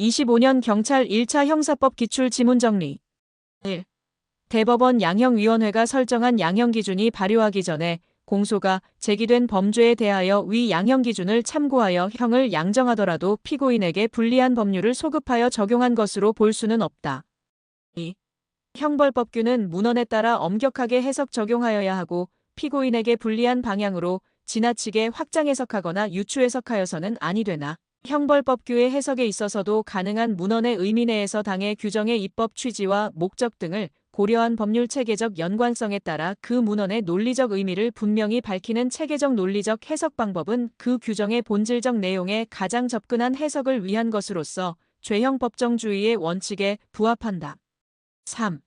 25년 경찰 1차 형사법 기출 지문 정리. 1. 대법원 양형위원회가 설정한 양형기준이 발효하기 전에 공소가 제기된 범죄에 대하여 위 양형기준을 참고하여 형을 양정하더라도 피고인에게 불리한 법률을 소급하여 적용한 것으로 볼 수는 없다. 2. 형벌법규는 문헌에 따라 엄격하게 해석 적용하여야 하고 피고인에게 불리한 방향으로 지나치게 확장 해석하거나 유추 해석하여서는 아니 되나 형벌법규의 해석에 있어서도 가능한 문헌의 의미 내에서 당의 규정의 입법 취지와 목적 등을 고려한 법률 체계적 연관성에 따라 그 문헌의 논리적 의미를 분명히 밝히는 체계적 논리적 해석 방법은 그 규정의 본질적 내용에 가장 접근한 해석을 위한 것으로서 죄형 법정주의의 원칙에 부합한다. 3.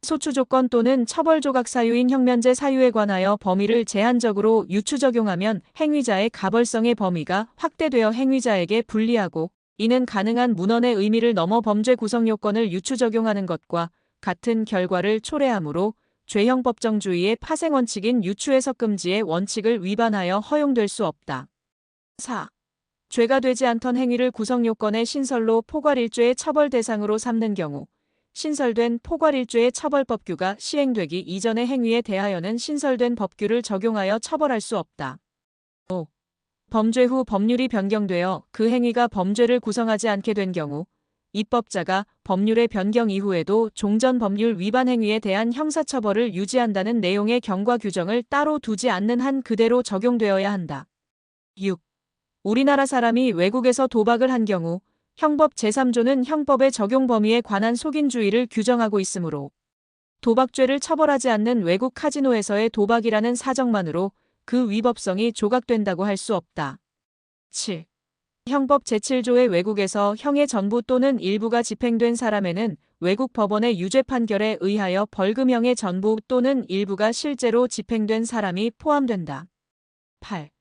소추조건 또는 처벌조각 사유인 형면제 사유에 관하여 범위를 제한적으로 유추 적용하면 행위자의 가벌성의 범위가 확대되어 행위자에게 불리하고 이는 가능한 문헌의 의미를 넘어 범죄 구성 요건을 유추 적용하는 것과 같은 결과를 초래하므로 죄형 법정주의의 파생원칙인 유추해석 금지의 원칙을 위반하여 허용될 수 없다. 4. 죄가 되지 않던 행위를 구성 요건의 신설로 포괄일죄의 처벌 대상으로 삼는 경우 신설된 포괄일죄의 처벌법규가 시행되기 이전의 행위에 대하여는 신설된 법규를 적용하여 처벌할 수 없다. 5. 범죄 후 법률이 변경되어 그 행위가 범죄를 구성하지 않게 된 경우 입법자가 법률의 변경 이후에도 종전 법률 위반 행위에 대한 형사처벌을 유지한다는 내용의 경과 규정을 따로 두지 않는 한 그대로 적용되어야 한다. 6. 우리나라 사람이 외국에서 도박을 한 경우 형법 제3조는 형법의 적용 범위에 관한 속인주의를 규정하고 있으므로 도박죄를 처벌하지 않는 외국 카지노에서의 도박이라는 사정만으로 그 위법성이 조각된다고 할 수 없다. 7. 형법 제7조의 외국에서 형의 전부 또는 일부가 집행된 사람에는 외국 법원의 유죄 판결에 의하여 벌금형의 전부 또는 일부가 실제로 집행된 사람이 포함된다. 8.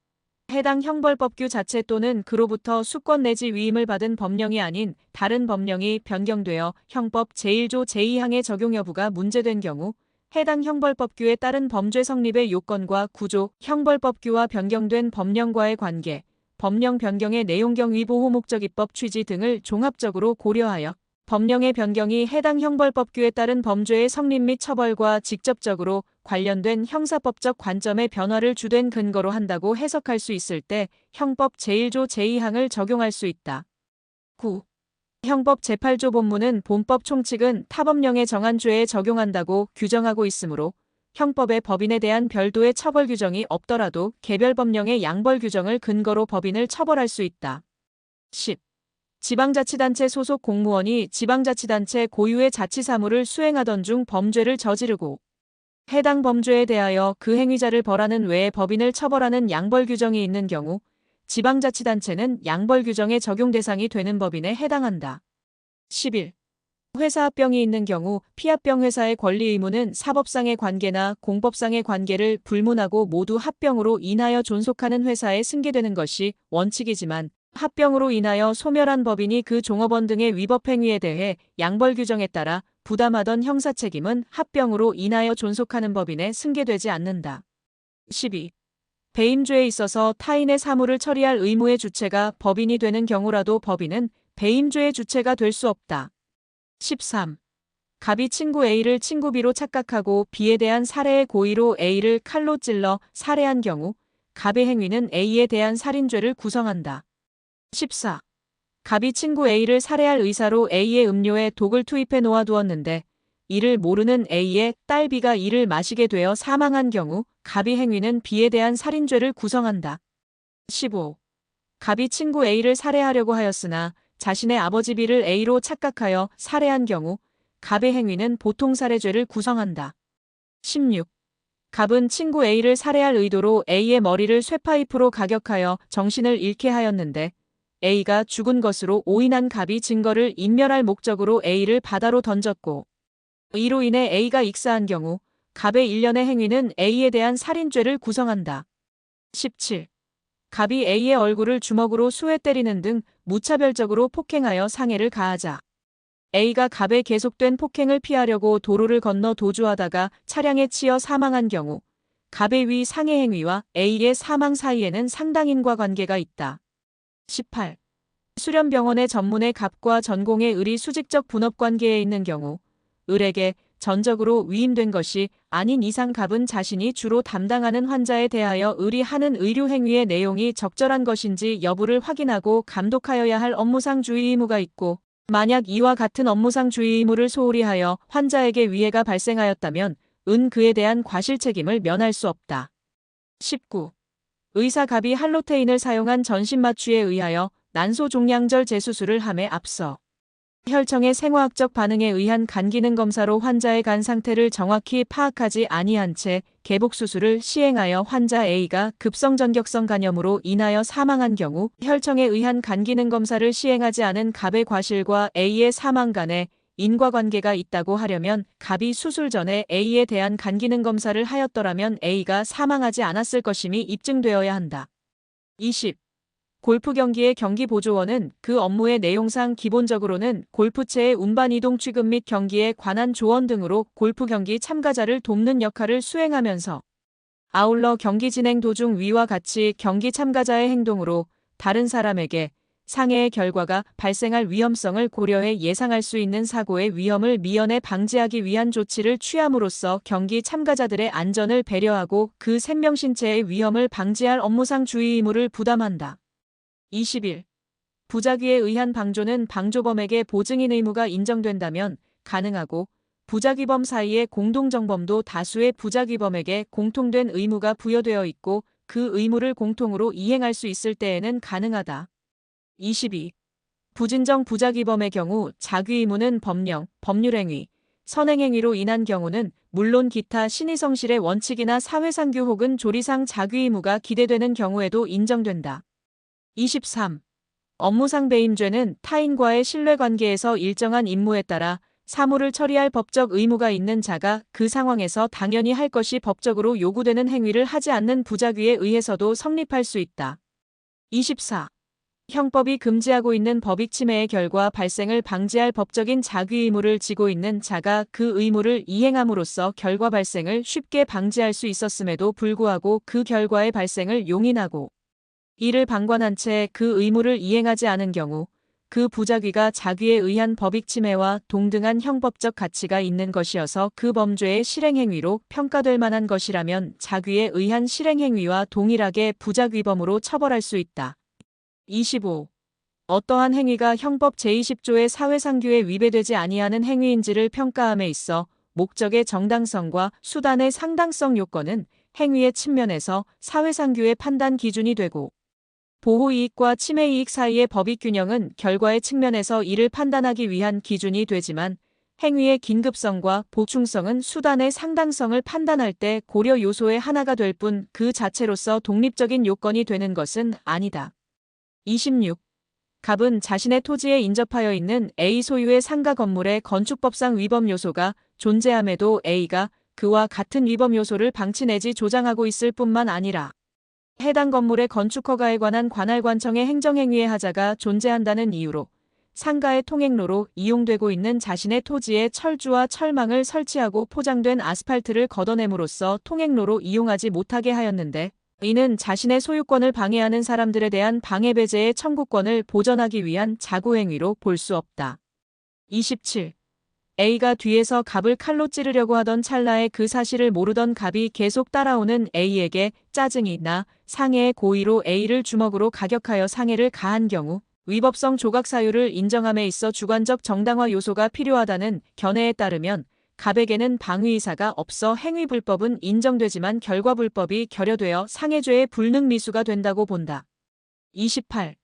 해당 형벌법규 자체 또는 그로부터 수권 내지 위임을 받은 법령이 아닌 다른 법령이 변경되어 형법 제1조 제2항의 적용 여부가 문제된 경우 해당 형벌법규에 따른 범죄 성립의 요건과 구조, 형벌법규와 변경된 법령과의 관계, 법령 변경의 내용 경위 보호 목적 입법 취지 등을 종합적으로 고려하여 법령의 변경이 해당 형벌법규에 따른 범죄의 성립 및 처벌과 직접적으로 관련된 형사법적 관점의 변화를 주된 근거로 한다고 해석할 수 있을 때 형법 제1조 제2항을 적용할 수 있다. 9. 형법 제8조 본문은 본법 총칙은 타법령에 정한 죄에 적용한다고 규정하고 있으므로 형법의 법인에 대한 별도의 처벌 규정이 없더라도 개별 법령의 양벌 규정을 근거로 법인을 처벌할 수 있다. 10. 지방자치단체 소속 공무원이 지방자치단체 고유의 자치사무를 수행하던 중 범죄를 저지르고 해당 범죄에 대하여 그 행위자를 벌하는 외에 법인을 처벌하는 양벌 규정이 있는 경우 지방자치단체는 양벌 규정의 적용 대상이 되는 법인에 해당한다. 11. 회사 합병이 있는 경우 피합병 회사의 권리 의무는 사법상의 관계나 공법상의 관계를 불문하고 모두 합병으로 인하여 존속하는 회사에 승계되는 것이 원칙이지만 합병으로 인하여 소멸한 법인이 그 종업원 등의 위법 행위에 대해 양벌 규정에 따라 부담하던 형사 책임은 합병으로 인하여 존속하는 법인에 승계되지 않는다. 12. 배임죄에 있어서 타인의 사무를 처리할 의무의 주체가 법인이 되는 경우라도 법인은 배임죄의 주체가 될 수 없다. 13. 갑이 친구 A를 친구 B로 착각하고 B에 대한 살해의 고의로 A를 칼로 찔러 살해한 경우 갑의 행위는 A에 대한 살인죄를 구성한다. 14. 갑이 친구 A를 살해할 의사로 A의 음료에 독을 투입해 놓아두었는데 이를 모르는 A의 딸 B가 이를 마시게 되어 사망한 경우 갑의 행위는 B에 대한 살인죄를 구성한다. 15. 갑이 친구 A를 살해하려고 하였으나 자신의 아버지 B를 A로 착각하여 살해한 경우 갑의 행위는 보통살해죄를 구성한다. 16. 갑은 친구 A를 살해할 의도로 A의 머리를 쇠파이프로 가격하여 정신을 잃게 하였는데 A가 죽은 것으로 오인한 갑이 증거를 인멸할 목적으로 A를 바다로 던졌고 이로 인해 A가 익사한 경우 갑의 일련의 행위는 A에 대한 살인죄를 구성한다. 17. 갑이 A의 얼굴을 주먹으로 수회 때리는 등 무차별적으로 폭행하여 상해를 가하자 A가 갑의 계속된 폭행을 피하려고 도로를 건너 도주하다가 차량에 치여 사망한 경우 갑의 위 상해 행위와 A의 사망 사이에는 상당인과 관계가 있다. 18. 수련병원의 전문의 갑과 전공의 을이 수직적 분업관계에 있는 경우 을에게 전적으로 위임된 것이 아닌 이상 갑은 자신이 주로 담당하는 환자에 대하여 을이 하는 의료 행위의 내용이 적절한 것인지 여부를 확인하고 감독하여야 할 업무상 주의 의무가 있고, 만약 이와 같은 업무상 주의 의무를 소홀히 하여 환자에게 위해가 발생하였다면 은 그에 대한 과실 책임을 면할 수 없다. 19. 의사 갑이 할로테인을 사용한 전신마취에 의하여 난소종양절 재수술을 함에 앞서 혈청의 생화학적 반응에 의한 간기능 검사로 환자의 간 상태를 정확히 파악하지 아니한 채 개복수술을 시행하여 환자 A가 급성전격성 간염으로 인하여 사망한 경우 혈청에 의한 간기능 검사를 시행하지 않은 갑의 과실과 A의 사망 간에 인과관계가 있다고 하려면 갑이 수술 전에 A에 대한 간기능 검사를 하였더라면 A가 사망하지 않았을 것임이 입증되어야 한다. 20. 골프 경기의 경기 보조원은 그 업무의 내용상 기본적으로는 골프채의 운반 이동 취급 및 경기에 관한 조언 등으로 골프 경기 참가자를 돕는 역할을 수행하면서 아울러 경기 진행 도중 위와 같이 경기 참가자의 행동으로 다른 사람에게 상해의 결과가 발생할 위험성을 고려해 예상할 수 있는 사고의 위험을 미연에 방지하기 위한 조치를 취함으로써 경기 참가자들의 안전을 배려하고 그 생명신체의 위험을 방지할 업무상 주의 의무를 부담한다. 21. 부작위에 의한 방조는 방조범에게 보증인 의무가 인정된다면 가능하고, 부작위범 사이의 공동정범도 다수의 부작위범에게 공통된 의무가 부여되어 있고 그 의무를 공통으로 이행할 수 있을 때에는 가능하다. 22. 부진정 부작위범의 경우 자귀 의무는 법령, 법률행위, 선행행위로 인한 경우는 물론 기타 신의성실의 원칙이나 사회상규 혹은 조리상 자귀 의무가 기대되는 경우에도 인정된다. 23. 업무상 배임죄는 타인과의 신뢰관계에서 일정한 임무에 따라 사무를 처리할 법적 의무가 있는 자가 그 상황에서 당연히 할 것이 법적으로 요구되는 행위를 하지 않는 부작위에 의해서도 성립할 수 있다. 24. 형법이 금지하고 있는 법익 침해의 결과 발생을 방지할 법적인 자귀 의무를 지고 있는 자가 그 의무를 이행함으로써 결과 발생을 쉽게 방지할 수 있었음에도 불구하고 그 결과의 발생을 용인하고 이를 방관한 채 그 의무를 이행하지 않은 경우 그 부작위가 자귀에 의한 법익 침해와 동등한 형법적 가치가 있는 것이어서 그 범죄의 실행행위로 평가될 만한 것이라면 자귀에 의한 실행행위와 동일하게 부작위범으로 처벌할 수 있다. 25. 어떠한 행위가 형법 제20조의 사회상규에 위배되지 아니하는 행위인지를 평가함에 있어 목적의 정당성과 수단의 상당성 요건은 행위의 측면에서 사회상규의 판단 기준이 되고 보호이익과 침해이익 사이의 법익 균형은 결과의 측면에서 이를 판단하기 위한 기준이 되지만 행위의 긴급성과 보충성은 수단의 상당성을 판단할 때 고려 요소의 하나가 될 뿐 그 자체로서 독립적인 요건이 되는 것은 아니다. 26. 갑은 자신의 토지에 인접하여 있는 A 소유의 상가 건물의 건축법상 위법 요소가 존재함에도 A가 그와 같은 위법 요소를 방치 내지 조장하고 있을 뿐만 아니라 해당 건물의 건축 허가에 관한 관할관청의 행정행위의 하자가 존재한다는 이유로 상가의 통행로로 이용되고 있는 자신의 토지에 철주와 철망을 설치하고 포장된 아스팔트를 걷어냄으로써 통행로로 이용하지 못하게 하였는데 이는 자신의 소유권을 방해하는 사람들에 대한 방해배제의 청구권을 보전하기 위한 자구행위로 볼 수 없다. 27. A가 뒤에서 갑을 칼로 찌르려고 하던 찰나에 그 사실을 모르던 갑이 계속 따라오는 A에게 짜증이 나 상해의 고의로 A를 주먹으로 가격하여 상해를 가한 경우 위법성 조각 사유를 인정함에 있어 주관적 정당화 요소가 필요하다는 견해에 따르면 갑에게는 방위의사가 없어 행위불법은 인정되지만 결과불법이 결여되어 상해죄의 불능미수가 된다고 본다. 28.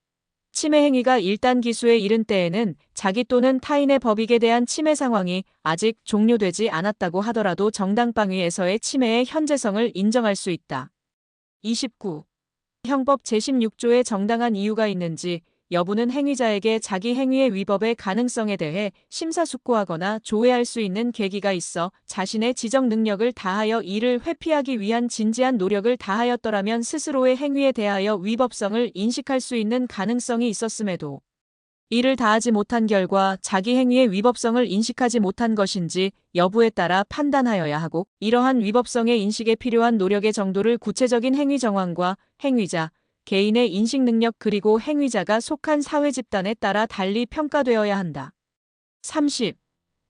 침해 행위가 1단 기수에 이른 때에는 자기 또는 타인의 법익에 대한 침해 상황이 아직 종료되지 않았다고 하더라도 정당방위에서의 침해의 현재성을 인정할 수 있다. 29. 형법 제16조에 정당한 이유가 있는지 여부는 행위자에게 자기 행위의 위법의 가능성에 대해 심사숙고하거나 조회할 수 있는 계기가 있어 자신의 지적 능력을 다하여 이를 회피하기 위한 진지한 노력을 다하였더라면 스스로의 행위에 대하여 위법성을 인식할 수 있는 가능성이 있었음에도 이를 다하지 못한 결과 자기 행위의 위법성을 인식하지 못한 것인지 여부에 따라 판단하여야 하고 이러한 위법성의 인식에 필요한 노력의 정도를 구체적인 행위 정황과 행위자, 개인의 인식 능력 그리고 행위자가 속한 사회 집단에 따라 달리 평가되어야 한다. 30.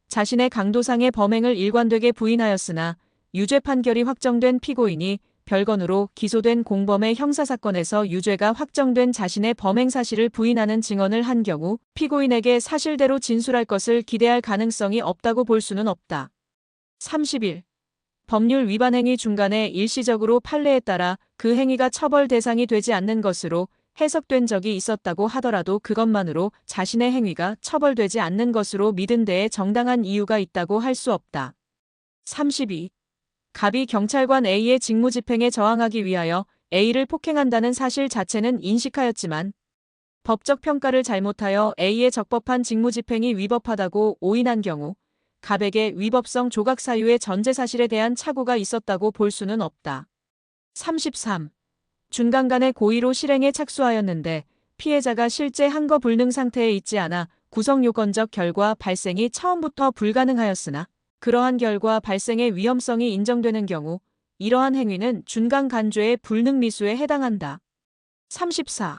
자신의 강도상의 범행을 일관되게 부인하였으나 유죄 판결이 확정된 피고인이 별건으로 기소된 공범의 형사사건에서 유죄가 확정된 자신의 범행 사실을 부인하는 증언을 한 경우 피고인에게 사실대로 진술할 것을 기대할 가능성이 없다고 볼 수는 없다. 31. 법률 위반 행위 중간에 일시적으로 판례에 따라 그 행위가 처벌 대상이 되지 않는 것으로 해석된 적이 있었다고 하더라도 그것만으로 자신의 행위가 처벌되지 않는 것으로 믿은 데에 정당한 이유가 있다고 할 수 없다. 32. 갑이 경찰관 A의 직무집행에 저항하기 위하여 A를 폭행한다는 사실 자체는 인식하였지만 법적 평가를 잘못하여 A의 적법한 직무집행이 위법하다고 오인한 경우 갑에게 위법성 조각 사유의 전제 사실에 대한 착오가 있었다고 볼 수는 없다. 33. 중간간에 고의로 실행에 착수하였는데 피해자가 실제 항거 불능 상태에 있지 않아 구성요건적 결과 발생이 처음부터 불가능하였으나 그러한 결과 발생의 위험성이 인정되는 경우 이러한 행위는 준강간죄의 불능미수에 해당한다. 34.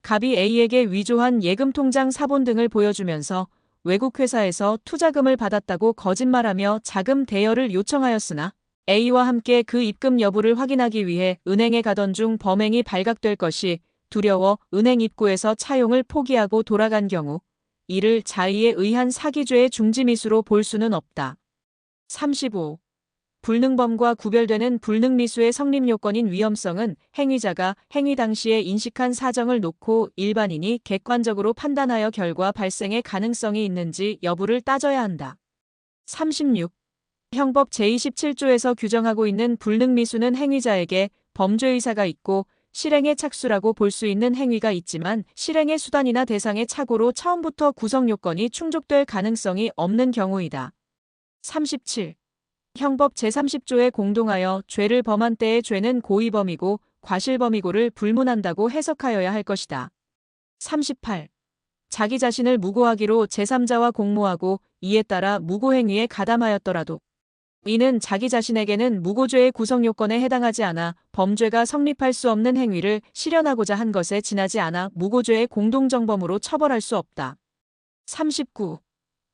갑이 A에게 위조한 예금통장 사본 등을 보여주면서 외국 회사에서 투자금을 받았다고 거짓말하며 자금 대여를 요청하였으나 A와 함께 그 입금 여부를 확인하기 위해 은행에 가던 중 범행이 발각될 것이 두려워 은행 입구에서 차용을 포기하고 돌아간 경우 이를 자의에 의한 사기죄의 중지미수로 볼 수는 없다. 35. 불능범과 구별되는 불능미수의 성립요건인 위험성은 행위자가 행위 당시에 인식한 사정을 놓고 일반인이 객관적으로 판단하여 결과 발생의 가능성이 있는지 여부를 따져야 한다. 36. 형법 제27조에서 규정하고 있는 불능미수는 행위자에게 범죄의사가 있고 실행에 착수라고 볼 수 있는 행위가 있지만 실행의 수단이나 대상의 착오로 처음부터 구성요건이 충족될 가능성이 없는 경우이다. 37. 형법 제30조에 공동하여 죄를 범한 때의 죄는 고의범이고 과실범이고를 불문한다고 해석하여야 할 것이다. 38. 자기 자신을 무고하기로 제3자와 공모하고 이에 따라 무고행위에 가담하였더라도 이는 자기 자신에게는 무고죄의 구성요건에 해당하지 않아 범죄가 성립할 수 없는 행위를 실현하고자 한 것에 지나지 않아 무고죄의 공동정범으로 처벌할 수 없다. 39.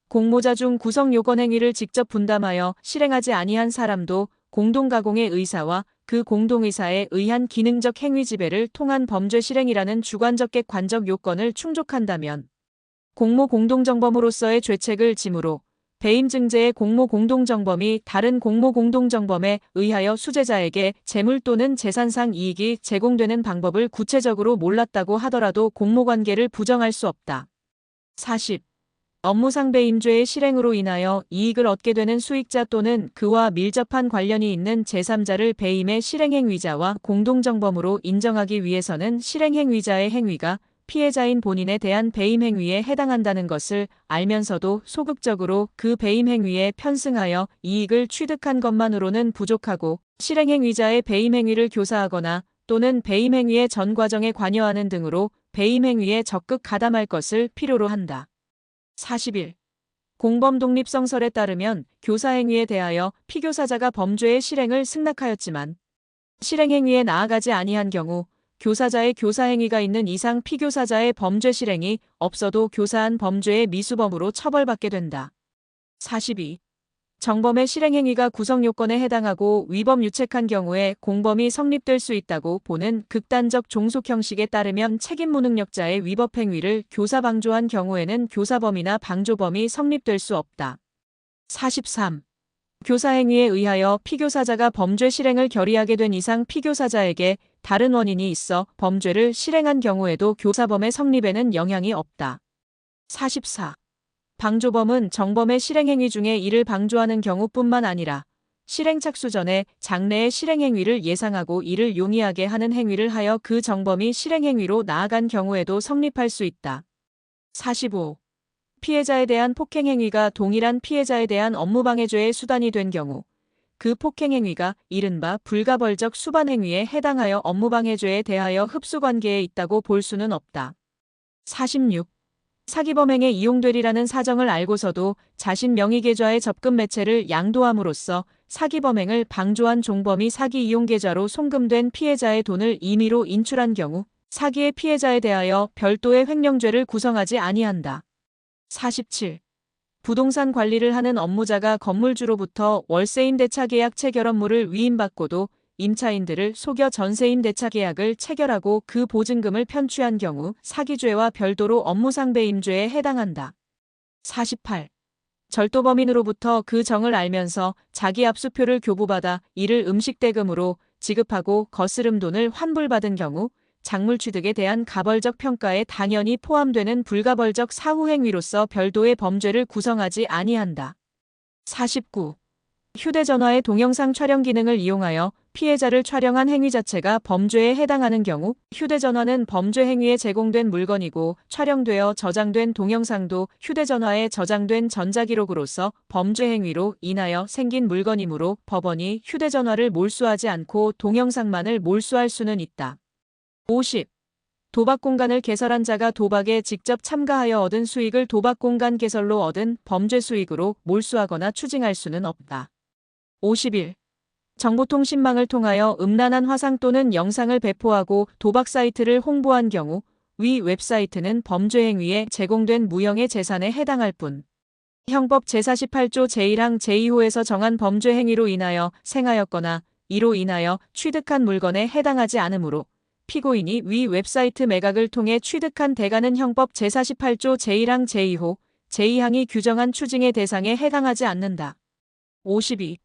공모자 중 구성요건 행위를 직접 분담하여 실행하지 아니한 사람도 공동가공의 의사와 그 공동의사에 의한 기능적 행위 지배를 통한 범죄 실행이라는 주관적 객관적 요건을 충족한다면 공모 공동정범으로서의 죄책을 지므로 배임 증제의 공모 공동정범이 다른 공모 공동정범에 의하여 수재자에게 재물 또는 재산상 이익이 제공되는 방법을 구체적으로 몰랐다고 하더라도 공모관계를 부정할 수 없다. 40. 업무상 배임죄의 실행으로 인하여 이익을 얻게 되는 수익자 또는 그와 밀접한 관련이 있는 제3자를 배임의 실행행위자와 공동정범으로 인정하기 위해서는 실행행위자의 행위가 피해자인 본인에 대한 배임행위에 해당한다는 것을 알면서도 소극적으로 그 배임행위에 편승하여 이익을 취득한 것만으로는 부족하고 실행행위자의 배임행위를 교사하거나 또는 배임행위의 전 과정에 관여하는 등으로 배임행위에 적극 가담할 것을 필요로 한다. 41. 공범 독립성설에 따르면 교사행위에 대하여 피교사자가 범죄의 실행을 승낙하였지만 실행행위에 나아가지 아니한 경우 교사자의 교사행위가 있는 이상 피교사자의 범죄 실행이 없어도 교사한 범죄의 미수범으로 처벌받게 된다. 42. 정범의 실행행위가 구성요건에 해당하고 위법 유책한 경우에 공범이 성립될 수 있다고 보는 극단적 종속 형식에 따르면 책임 무능력자의 위법행위를 교사 방조한 경우에는 교사범이나 방조범이 성립될 수 없다. 43. 교사행위에 의하여 피교사자가 범죄 실행을 결의하게 된 이상 피교사자에게 다른 원인이 있어 범죄를 실행한 경우에도 교사범의 성립에는 영향이 없다. 44. 방조범은 정범의 실행행위 중에 이를 방조하는 경우뿐만 아니라 실행 착수 전에 장래의 실행행위를 예상하고 이를 용이하게 하는 행위를 하여 그 정범이 실행행위로 나아간 경우에도 성립할 수 있다. 45. 피해자에 대한 폭행행위가 동일한 피해자에 대한 업무방해죄의 수단이 된 경우 그 폭행행위가 이른바 불가벌적 수반행위에 해당하여 업무방해죄에 대하여 흡수관계에 있다고 볼 수는 없다. 46. 사기범행에 이용되리라는 사정을 알고서도 자신 명의계좌의 접근 매체를 양도함으로써 사기범행을 방조한 종범이 사기 이용계좌로 송금된 피해자의 돈을 임의로 인출한 경우 사기의 피해자에 대하여 별도의 횡령죄를 구성하지 아니한다. 47. 부동산 관리를 하는 업무자가 건물주로부터 월세임대차 계약 체결 업무를 위임받고도 임차인들을 속여 전세임대차 계약을 체결하고 그 보증금을 편취한 경우 사기죄와 별도로 업무상배임죄에 해당한다. 48. 절도범인으로부터 그 정을 알면서 자기 압수표를 교부받아 이를 음식대금으로 지급하고 거스름 돈을 환불받은 경우 작물취득에 대한 가벌적 평가에 당연히 포함되는 불가벌적 사후행위로서 별도의 범죄를 구성하지 아니한다. 49. 휴대전화의 동영상 촬영 기능을 이용하여 피해자를 촬영한 행위 자체가 범죄에 해당하는 경우 휴대전화는 범죄 행위에 제공된 물건이고 촬영되어 저장된 동영상도 휴대전화에 저장된 전자기록으로서 범죄 행위로 인하여 생긴 물건이므로 법원이 휴대전화를 몰수하지 않고 동영상만을 몰수할 수는 있다. 50. 도박공간을 개설한 자가 도박에 직접 참가하여 얻은 수익을 도박공간 개설로 얻은 범죄 수익으로 몰수하거나 추징할 수는 없다. 51. 정보통신망을 통하여 음란한 화상 또는 영상을 배포하고 도박 사이트를 홍보한 경우 위 웹사이트는 범죄 행위에 제공된 무형의 재산에 해당할 뿐 형법 제48조 제1항 제2호에서 정한 범죄 행위로 인하여 생하였거나 이로 인하여 취득한 물건에 해당하지 않으므로 피고인이 위 웹사이트 매각을 통해 취득한 대가는 형법 제48조 제1항 제2호, 제2항이 규정한 추징의 대상에 해당하지 않는다. 52.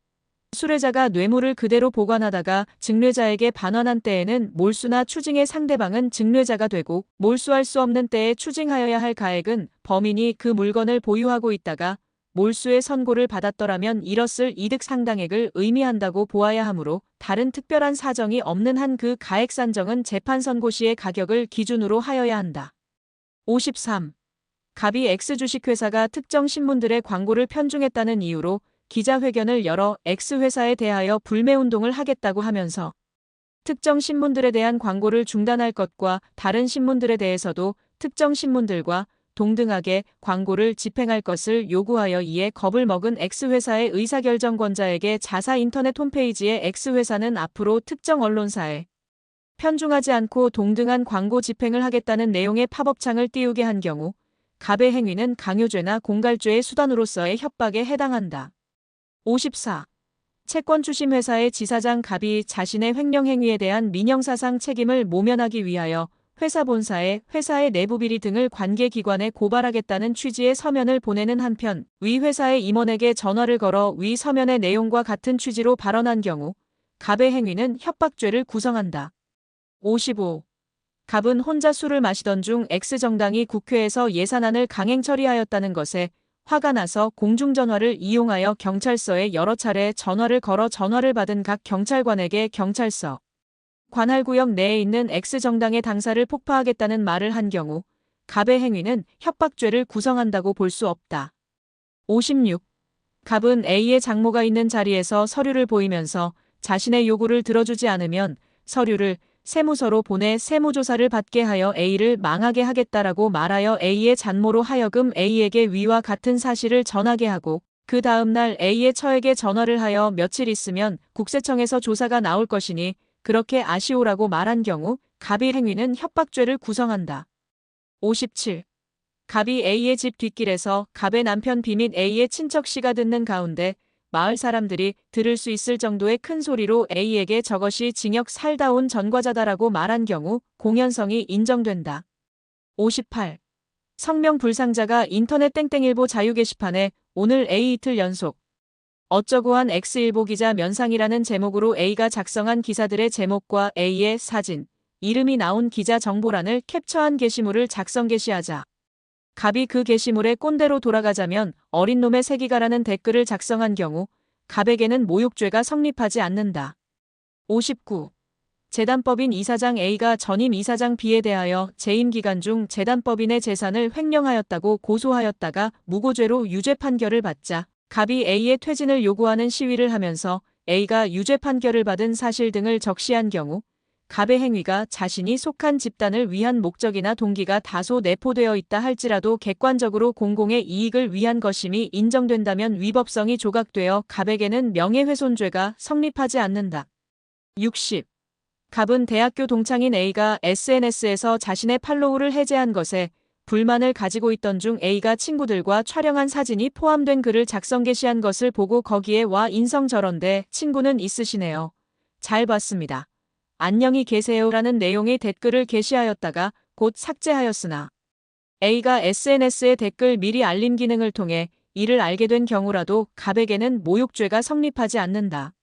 수뢰자가 뇌물을 그대로 보관하다가 증뢰자에게 반환한 때에는 몰수나 추징의 상대방은 증뢰자가 되고 몰수할 수 없는 때에 추징하여야 할 가액은 범인이 그 물건을 보유하고 있다가 몰수의 선고를 받았더라면 잃었을 이득 상당액을 의미한다고 보아야 하므로 다른 특별한 사정이 없는 한 그 가액 산정은 재판 선고 시의 가격을 기준으로 하여야 한다. 53. 갑이 X주식회사가 특정 신문들의 광고를 편중했다는 이유로 기자회견을 열어 X회사에 대하여 불매운동을 하겠다고 하면서 특정 신문들에 대한 광고를 중단할 것과 다른 신문들에 대해서도 특정 신문들과 동등하게 광고를 집행할 것을 요구하여 이에 겁을 먹은 X회사의 의사결정권자에게 자사 인터넷 홈페이지에 X회사는 앞으로 특정 언론사에 편중하지 않고 동등한 광고 집행을 하겠다는 내용의 팝업창을 띄우게 한 경우 갑의 행위는 강요죄나 공갈죄의 수단으로서의 협박에 해당한다. 54. 채권 추심 회사의 지사장 갑이 자신의 횡령 행위에 대한 민형사상 책임을 모면하기 위하여 회사 본사에 회사의 내부 비리 등을 관계기관에 고발하겠다는 취지의 서면을 보내는 한편 위 회사의 임원에게 전화를 걸어 위 서면의 내용과 같은 취지로 발언한 경우 갑의 행위는 협박죄를 구성한다. 55. 갑은 혼자 술을 마시던 중 X정당이 국회에서 예산안을 강행 처리하였다는 것에 화가 나서 공중전화를 이용하여 경찰서에 여러 차례 전화를 걸어 전화를 받은 각 경찰관에게 경찰서 관할구역 내에 있는 X정당의 당사를 폭파하겠다는 말을 한 경우 갑의 행위는 협박죄를 구성한다고 볼 수 없다. 56. 갑은 A의 장모가 있는 자리에서 서류를 보이면서 자신의 요구를 들어주지 않으면 서류를 세무서로 보내 세무조사를 받게 하여 A를 망하게 하겠다라고 말하여 A의 잔모로 하여금 A에게 위와 같은 사실을 전하게 하고 그 다음 날 A의 처에게 전화를 하여 며칠 있으면 국세청에서 조사가 나올 것이니 그렇게 아시오라고 말한 경우 갑의 행위는 협박죄를 구성한다. 57. 갑이 A의 집 뒷길에서 갑의 남편 B 및 A의 친척 C가 듣는 가운데 마을 사람들이 들을 수 있을 정도의 큰 소리로 A에게 저것이 징역 살다 온 전과자다라고 말한 경우 공연성이 인정된다. 58. 성명 불상자가 인터넷 땡땡일보 자유 게시판에 오늘 A 이틀 연속 어쩌고한 X일보 기자 면상이라는 제목으로 A가 작성한 기사들의 제목과 A의 사진, 이름이 나온 기자 정보란을 캡처한 게시물을 작성 게시하자. 갑이 그 게시물에 꼰대로 돌아가자면 어린 놈의 새끼가라는 댓글을 작성한 경우 갑에게는 모욕죄가 성립하지 않는다. 59. 재단법인 이사장 A가 전임 이사장 B에 대하여 재임 기간 중 재단법인의 재산을 횡령하였다고 고소하였다가 무고죄로 유죄 판결을 받자 갑이 A의 퇴진을 요구하는 시위를 하면서 A가 유죄 판결을 받은 사실 등을 적시한 경우 갑의 행위가 자신이 속한 집단을 위한 목적이나 동기가 다소 내포되어 있다 할지라도 객관적으로 공공의 이익을 위한 것임이 인정된다면 위법성이 조각되어 갑에게는 명예훼손죄가 성립하지 않는다. 60. 갑은 대학교 동창인 A가 SNS에서 자신의 팔로우를 해제한 것에 불만을 가지고 있던 중 A가 친구들과 촬영한 사진이 포함된 글을 작성 게시한 것을 보고 거기에 와 인성 저런데 친구는 있으시네요. 잘 봤습니다. 안녕히 계세요라는 내용의 댓글을 게시하였다가 곧 삭제하였으나 A가 SNS에 댓글 미리 알림 기능을 통해 이를 알게 된 경우라도 갑에게는 모욕죄가 성립하지 않는다.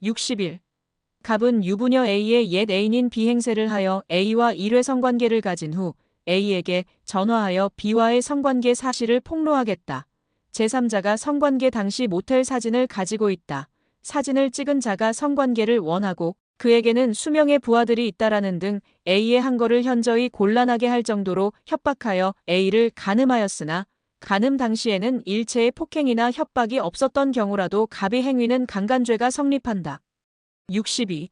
60일. 갑은 유부녀 A의 옛 애인인 B 행세를 하여 A와 1회 성관계를 가진 후 A에게 전화하여 B와의 성관계 사실을 폭로하겠다. 제3자가 성관계 당시 모텔 사진을 가지고 있다. 사진을 찍은 자가 성관계를 원하고 그에게는 수명의 부하들이 있다라는 등 A의 한 거를 현저히 곤란하게 할 정도로 협박하여 A를 간음하였으나 간음 당시에는 일체의 폭행이나 협박이 없었던 경우라도 갑의 행위는 강간죄가 성립한다. 62.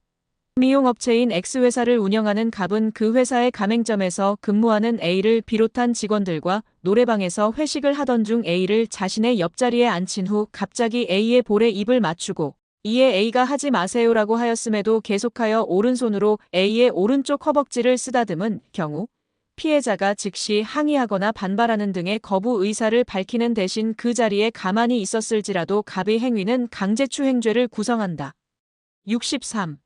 미용업체인 X회사를 운영하는 갑은 그 회사의 가맹점에서 근무하는 A를 비롯한 직원들과 노래방에서 회식을 하던 중 A를 자신의 옆자리에 앉힌 후 갑자기 A의 볼에 입을 맞추고 이에 A가 하지 마세요라고 하였음에도 계속하여 오른손으로 A의 오른쪽 허벅지를 쓰다듬은 경우 피해자가 즉시 항의하거나 반발하는 등의 거부 의사를 밝히는 대신 그 자리에 가만히 있었을지라도 갑의 행위는 강제추행죄를 구성한다. 63.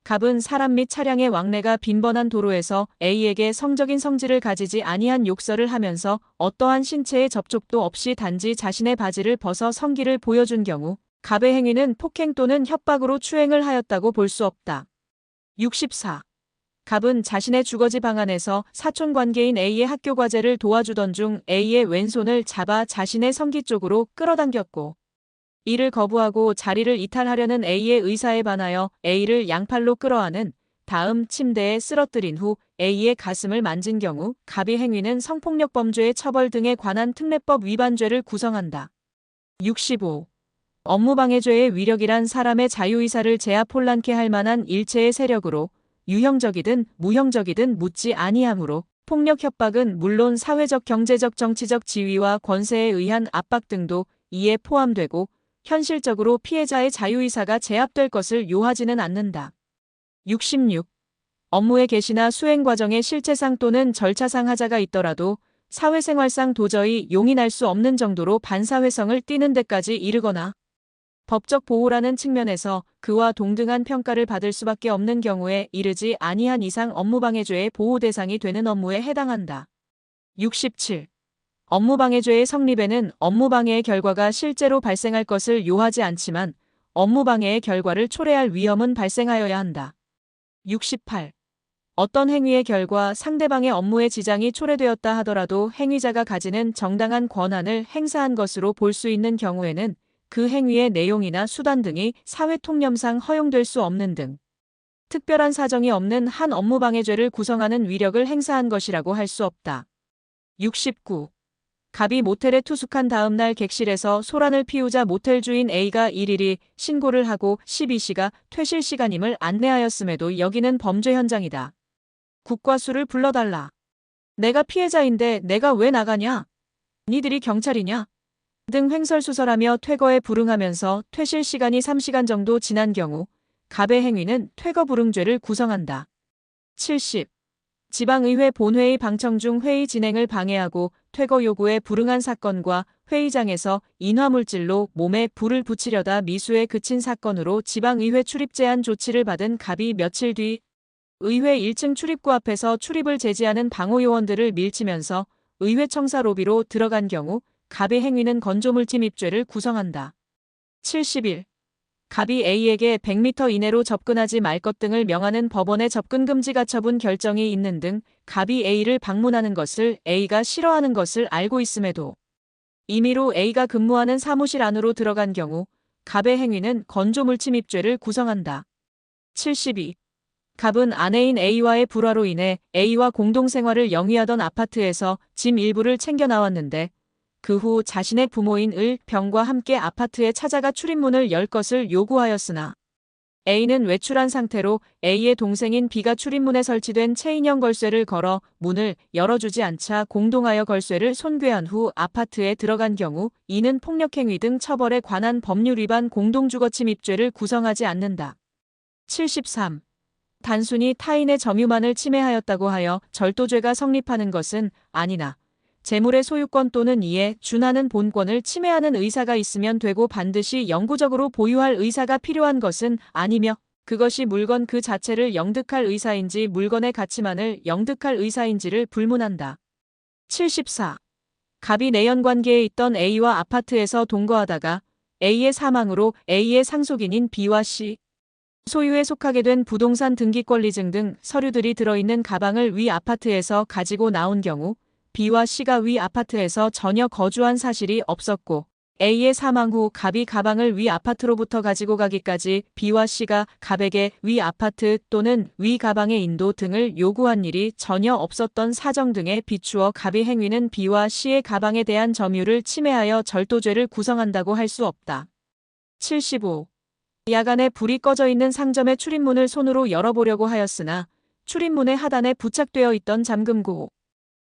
갑은 사람 및 차량의 왕래가 빈번한 도로에서 A에게 성적인 성질을 가지지 아니한 욕설을 하면서 어떠한 신체의 접촉도 없이 단지 자신의 바지를 벗어 성기를 보여준 경우 갑의 행위는 폭행 또는 협박으로 추행을 하였다고 볼 수 없다. 64. 갑은 자신의 주거지 방 안에서 사촌 관계인 A의 학교 과제를 도와주던 중 A의 왼손을 잡아 자신의 성기 쪽으로 끌어당겼고 이를 거부하고 자리를 이탈하려는 A의 의사에 반하여 A를 양팔로 끌어안은 다음 침대에 쓰러뜨린 후 A의 가슴을 만진 경우 갑의 행위는 성폭력 범죄의 처벌 등에 관한 특례법 위반죄를 구성한다. 65. 업무방해죄의 위력이란 사람의 자유의사를 제압 혼란케 할 만한 일체의 세력으로 유형적이든 무형적이든 묻지 아니하므로 폭력 협박은 물론 사회적 경제적 정치적 지위와 권세에 의한 압박 등도 이에 포함되고 현실적으로 피해자의 자유의사가 제압될 것을 요하지는 않는다. 66. 업무의 개시나 수행 과정에 실체상 또는 절차상 하자가 있더라도 사회생활상 도저히 용인할 수 없는 정도로 반사회성을 띠는 데까지 이르거나 법적 보호라는 측면에서 그와 동등한 평가를 받을 수밖에 없는 경우에 이르지 아니한 이상 업무방해죄의 보호 대상이 되는 업무에 해당한다. 67. 업무방해죄의 성립에는 업무방해의 결과가 실제로 발생할 것을 요하지 않지만 업무방해의 결과를 초래할 위험은 발생하여야 한다. 68. 어떤 행위의 결과 상대방의 업무에 지장이 초래되었다 하더라도 행위자가 가지는 정당한 권한을 행사한 것으로 볼 수 있는 경우에는 그 행위의 내용이나 수단 등이 사회통념상 허용될 수 없는 등 특별한 사정이 없는 한 업무방해죄를 구성하는 위력을 행사한 것이라고 할 수 없다. 69. 갑이 모텔에 투숙한 다음 날 객실에서 소란을 피우자 모텔 주인 A가 일일이 신고를 하고 12시가 퇴실 시간임을 안내하였음에도 여기는 범죄 현장이다. 국과수를 불러달라. 내가 피해자인데 내가 왜 나가냐? 니들이 경찰이냐? 등 횡설수설하며 퇴거에 불응하면서 퇴실 시간이 3시간 정도 지난 경우 갑의 행위는 퇴거 불응죄를 구성한다. 70. 지방의회 본회의 방청 중 회의 진행을 방해하고 퇴거 요구에 불응한 사건과 회의장에서 인화물질로 몸에 불을 붙이려다 미수에 그친 사건으로 지방의회 출입 제한 조치를 받은 갑이 며칠 뒤 의회 1층 출입구 앞에서 출입을 제지하는 방호요원들을 밀치면서 의회 청사 로비로 들어간 경우 갑의 행위는 건조물 침입죄를 구성한다. 71. 갑이 A에게 100m 이내로 접근하지 말 것 등을 명하는 법원의 접근 금지 가처분 결정이 있는 등 갑이 A를 방문하는 것을 A가 싫어하는 것을 알고 있음에도 임의로 A가 근무하는 사무실 안으로 들어간 경우 갑의 행위는 건조물 침입죄를 구성한다. 72. 갑은 아내인 A와의 불화로 인해 A와 공동생활을 영위하던 아파트에서 짐 일부를 챙겨 나왔는데 그 후 자신의 부모인 을, 병과 함께 아파트에 찾아가 출입문을 열 것을 요구하였으나 A는 외출한 상태로 A의 동생인 B가 출입문에 설치된 체인형 걸쇠를 걸어 문을 열어주지 않자 공동하여 걸쇠를 손괴한 후 아파트에 들어간 경우 이는 폭력행위 등 처벌에 관한 법률 위반 공동주거 침입죄를 구성하지 않는다. 73. 단순히 타인의 점유만을 침해하였다고 하여 절도죄가 성립하는 것은 아니나 재물의 소유권 또는 이에 준하는 본권을 침해하는 의사가 있으면 되고 반드시 영구적으로 보유할 의사가 필요한 것은 아니며 그것이 물건 그 자체를 영득할 의사인지 물건의 가치만을 영득할 의사인지를 불문한다. 74. 갑이 내연관계에 있던 A와 아파트에서 동거하다가 A의 사망으로 A의 상속인인 B와 C 소유에 속하게 된 부동산 등기권리증 등 서류들이 들어있는 가방을 위 아파트에서 가지고 나온 경우 B와 C가 위 아파트에서 전혀 거주한 사실이 없었고 A의 사망 후 갑이 가방을 위 아파트로부터 가지고 가기까지 B와 C가 갑에게 위 아파트 또는 위 가방의 인도 등을 요구한 일이 전혀 없었던 사정 등에 비추어 갑의 행위는 B와 C의 가방에 대한 점유를 침해하여 절도죄를 구성한다고 할 수 없다. 75. 야간에 불이 꺼져 있는 상점의 출입문을 손으로 열어보려고 하였으나 출입문의 하단에 부착되어 있던 잠금고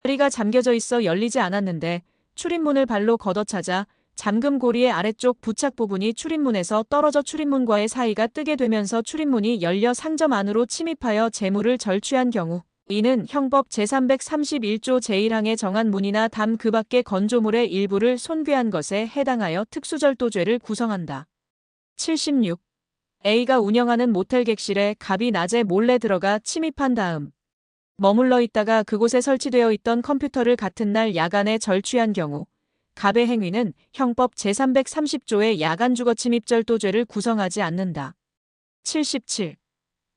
고리가 잠겨져 있어 열리지 않았는데 출입문을 발로 걷어차자 잠금 고리의 아래쪽 부착 부분이 출입문에서 떨어져 출입문과의 사이가 뜨게 되면서 출입문이 열려 상점 안으로 침입하여 재물을 절취한 경우 이는 형법 제331조 제1항에 정한 문이나 담 그 밖의 건조물의 일부를 손괴한 것에 해당하여 특수절도죄를 구성한다. 76. A가 운영하는 모텔 객실에 갑이 낮에 몰래 들어가 침입한 다음 머물러 있다가 그곳에 설치되어 있던 컴퓨터를 같은 날 야간에 절취한 경우 갑의 행위는 형법 제330조의 야간 주거 침입 절도죄를 구성하지 않는다. 77.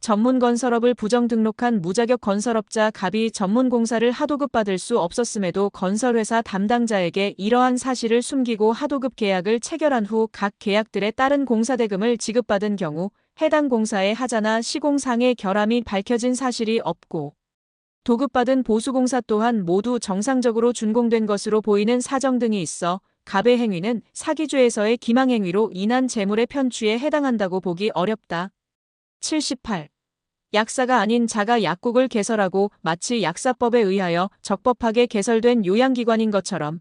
전문 건설업을 부정 등록한 무자격 건설업자 갑이 전문 공사를 하도급 받을 수 없었음에도 건설회사 담당자에게 이러한 사실을 숨기고 하도급 계약을 체결한 후 각 계약들에 따른 공사대금을 지급받은 경우 해당 공사의 하자나 시공상의 결함이 밝혀진 사실이 없고 도급받은 보수공사 또한 모두 정상적으로 준공된 것으로 보이는 사정 등이 있어 갑의 행위는 사기죄에서의 기망행위로 인한 재물의 편취에 해당한다고 보기 어렵다. 78. 약사가 아닌 자가 약국을 개설하고 마치 약사법에 의하여 적법하게 개설된 요양기관인 것처럼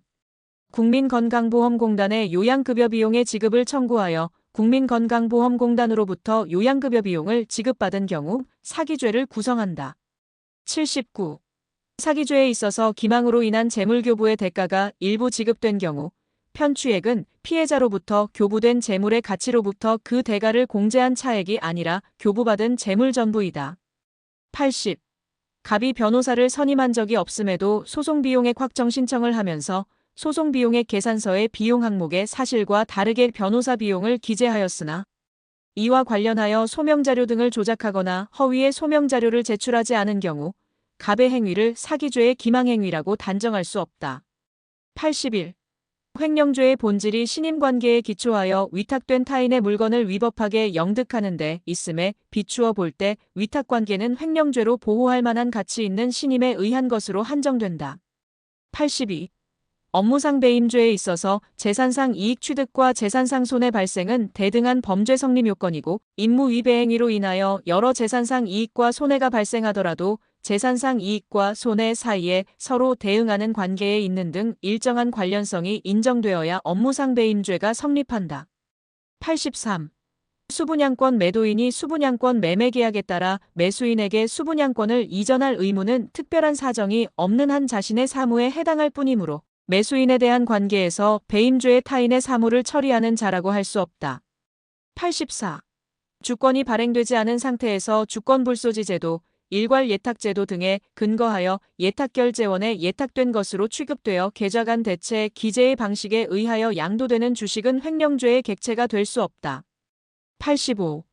국민건강보험공단의 요양급여 비용의 지급을 청구하여 국민건강보험공단으로부터 요양급여 비용을 지급받은 경우 사기죄를 구성한다. 79. 사기죄에 있어서 기망으로 인한 재물교부의 대가가 일부 지급된 경우 편취액은 피해자로부터 교부된 재물의 가치로부터 그 대가를 공제한 차액이 아니라 교부받은 재물 전부이다. 80. 갑이 변호사를 선임한 적이 없음에도 소송비용액 확정 신청을 하면서 소송비용액 계산서의 비용 항목의 사실과 다르게 변호사 비용을 기재하였으나 이와 관련하여 소명자료 등을 조작하거나 허위의 소명자료를 제출하지 않은 경우 갑의 행위를 사기죄의 기망행위라고 단정할 수 없다. 81. 횡령죄의 본질이 신임관계에 기초하여 위탁된 타인의 물건을 위법하게 영득하는 데 있음에 비추어 볼 때 위탁관계는 횡령죄로 보호할 만한 가치 있는 신임에 의한 것으로 한정된다. 82. 업무상 배임죄에 있어서 재산상 이익 취득과 재산상 손해 발생은 대등한 범죄 성립 요건이고 임무 위배 행위로 인하여 여러 재산상 이익과 손해가 발생하더라도 재산상 이익과 손해 사이에 서로 대응하는 관계에 있는 등 일정한 관련성이 인정되어야 업무상 배임죄가 성립한다. 83. 수분양권 매도인이 수분양권 매매계약에 따라 매수인에게 수분양권을 이전할 의무는 특별한 사정이 없는 한 자신의 사무에 해당할 뿐이므로 매수인에 대한 관계에서 배임죄의 타인의 사무를 처리하는 자라고 할 수 없다. 84. 주권이 발행되지 않은 상태에서 주권불소지제도, 일괄예탁제도 등에 근거하여 예탁결제원에 예탁된 것으로 취급되어 계좌간 대체 기재의 방식에 의하여 양도되는 주식은 횡령죄의 객체가 될 수 없다. 85.